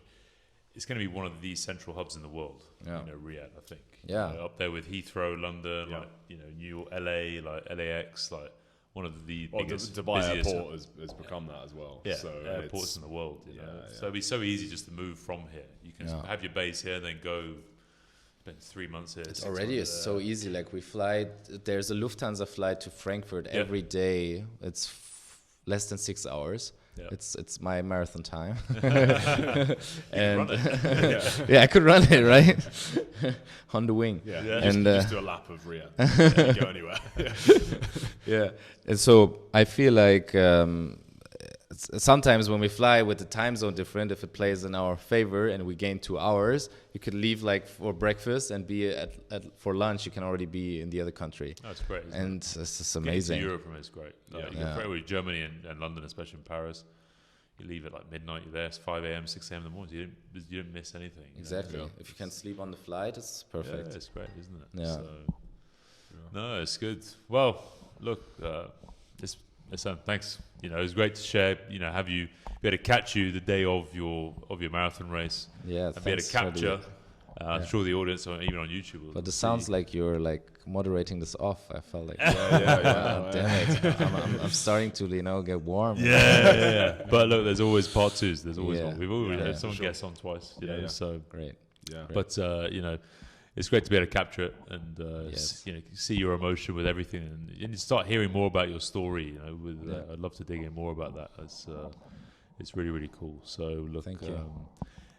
It's going to be one of the central hubs in the world. You know, Riyadh, I think. You know, up there with Heathrow, London, like, you know, New York, LA, like LAX, like one of the biggest. Dubai Airport has become that as well. Yeah, so airports in the world. You know? So it'd be so easy just to move from here. You can have your base here, then go. Spent 3 months here. It's already so easy. Like we fly. There's a Lufthansa flight to Frankfurt every day. It's less than 6 hours. It's my marathon time. And I could run it, right? On the wing. And just do a lap of Riyadh. Go anywhere. And so I feel like sometimes when we fly with the time zone different, if it plays in our favor and we gain 2 hours, you could leave like for breakfast and be for lunch. You can already be in the other country. That's great. And it's just amazing. Getting to Europe from is great. Like, you can with Germany and London, especially in Paris. You leave at like midnight. You're there. It's 5 a.m., 6 a.m. in the morning. You don't miss anything. Exactly. You know? If you can sleep on the flight, it's perfect. Yeah, it's great, isn't it? Yeah. So, no, it's good. Well, look. Thanks. You know, it was great to share. You know, be able to catch you the day of your marathon race. Yeah, and be able to capture. I'm sure the audience, even on YouTube. But it sounds like you're like moderating this off. I felt like, damn it, I'm starting to get warm. Yeah. But look, there's always part twos. There's always one. We've already had someone guest on twice. So great. Yeah. But it's great to be able to capture it and see your emotion with everything, and start hearing more about your story. I'd love to dig in more about that. It's really, really cool. So look, thank you.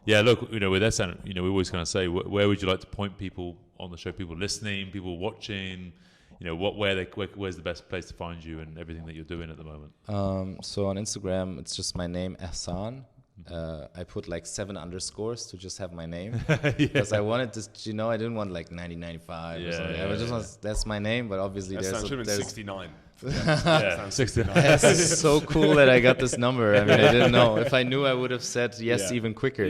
Look, with Ehsan, we always kind of say, where would you like to point people on the show? People listening, people watching. Where's the best place to find you and everything that you're doing at the moment? So on Instagram, it's just my name, Ehsan. I put like 7 underscores to just have my name because I wanted to, I didn't want like 1995 or something. I just want, that's my name, but obviously there's 69. 69. It's so cool that I got this number. I mean, I didn't know. If I knew, I would have said yes even quicker.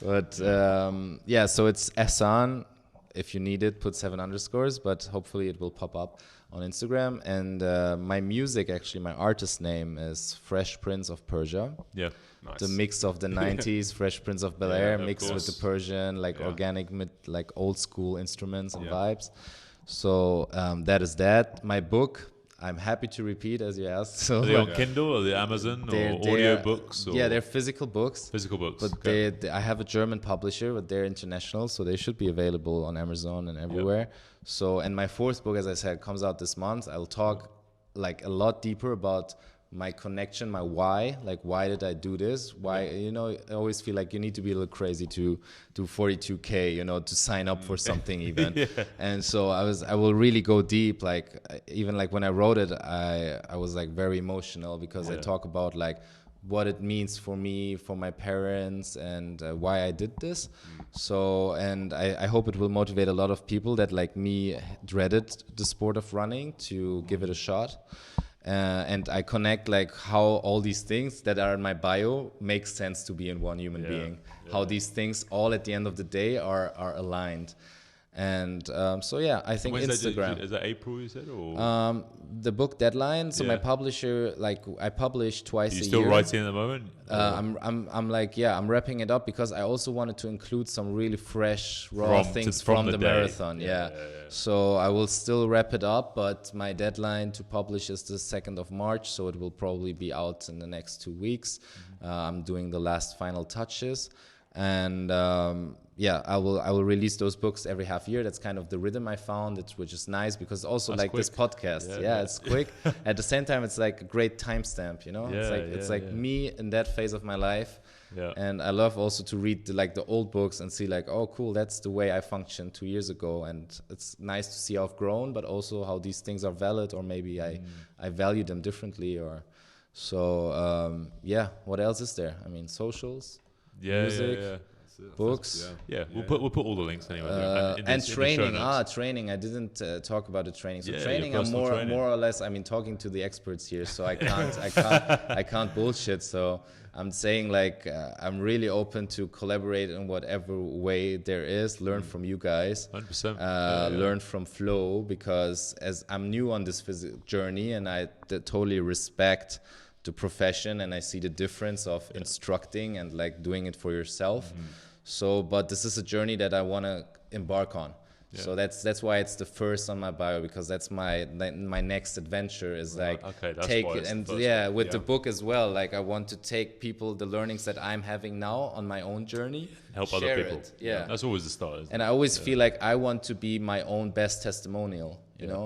But so it's Ehsan. If you need it, put 7 underscores, but hopefully it will pop up on Instagram. And my music, actually, my artist name is Fresh Prince of Persia. Yeah, nice. The mix of the 90s, Fresh Prince of Bel-Air, mixed with the Persian, organic, like old school instruments and vibes. So that is that. My book, I'm happy to repeat, as you asked. So are they on Kindle or the Amazon or audio books? Yeah, they're physical books. Physical books. But I have a German publisher, but they're international, so they should be available on Amazon and everywhere. Yep. So, and my 4th book, as I said, comes out this month. I'll talk like a lot deeper about my connection, my why, like why did I do this? Why, I always feel like you need to be a little crazy to do 42K, to sign up for something even. And so I will really go deep. Like even like when I wrote it, I was like very emotional because I talk about like what it means for me, for my parents, and why I did this. So, and I hope it will motivate a lot of people that like me dreaded the sport of running to give it a shot. And I connect like how all these things that are in my bio make sense to be in one human being. How these things all at the end of the day are aligned. And I think Instagram. Is that April you said? Or? The book deadline. So my publisher, like I publish twice a year. You still writing at the moment? I'm wrapping it up because I also wanted to include some really fresh, raw things from the marathon. So I will still wrap it up, but my deadline to publish is the 2nd of March. So it will probably be out in the next 2 weeks. I'm doing the last final touches. And I will release those books every half year. That's kind of the rhythm I found, which is nice because also that's like quick. This podcast. It's quick. At the same time, it's like a great timestamp. It's like me in that phase of my life. And I love also to read the old books and see like, oh, cool, that's the way I functioned 2 years ago. And it's nice to see how I've grown, but also how these things are valid, or maybe I value them differently. Or so what else is there? I mean, socials. Music, books. We'll put all the links anyway. And training. Training. I didn't talk about the training. So training, I'm more or less. I mean, talking to the experts here, so I can't bullshit. So I'm saying like I'm really open to collaborate in whatever way there is. Learn from you guys. 100%. Learn from Flo, because as I'm new on this journey, and I totally respect the profession, and I see the difference of instructing and like doing it for yourself. So, but this is a journey that I want to embark on. So that's why it's the first on my bio, because that's my next adventure is like take it. And with the book as well, like I want to take people, the learnings that I'm having now on my own journey, help other people. That's always the start. And I always feel like I want to be my own best testimonial.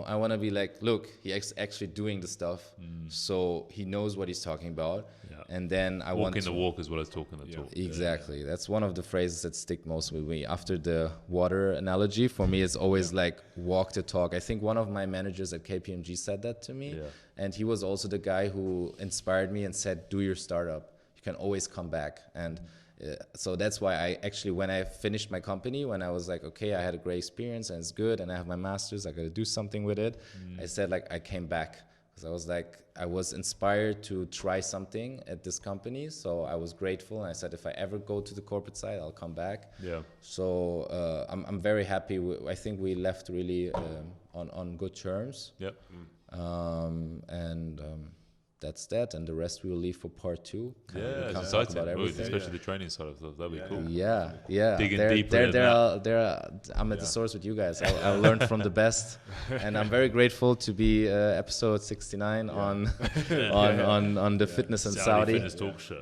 I want to be like, look, he's actually doing the stuff, so he knows what he's talking about. And then I want to walking the walk as well as talking the talk. Exactly. That's one of the phrases that stick most with me. After the water analogy, for me, it's always like walk the talk. I think one of my managers at KPMG said that to me. And he was also the guy who inspired me and said, do your startup. You can always come back. And so that's why I actually, when I finished my company, when I was like, okay, I had a great experience and it's good and I have my master's, I got to do something with it. I said like, I came back because I was like, I was inspired to try something at this company. So I was grateful. And I said, if I ever go to the corporate side, I'll come back. So I'm very happy. I think we left really on good terms. Yep. And that's that, and the rest we will leave for part 2. Yeah, it's exciting, especially the training side of stuff. That'll be cool. Yeah. Digging deeper. I'm at the source with you guys. I learned from the best, and I'm very grateful to be episode 69 on the fitness and Saudi fitness talk show.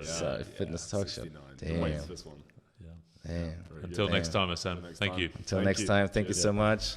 Fitness talk show. Damn. Wait for this one. Until next time, Ehsan. Thank you. Until next time. Thank you so much.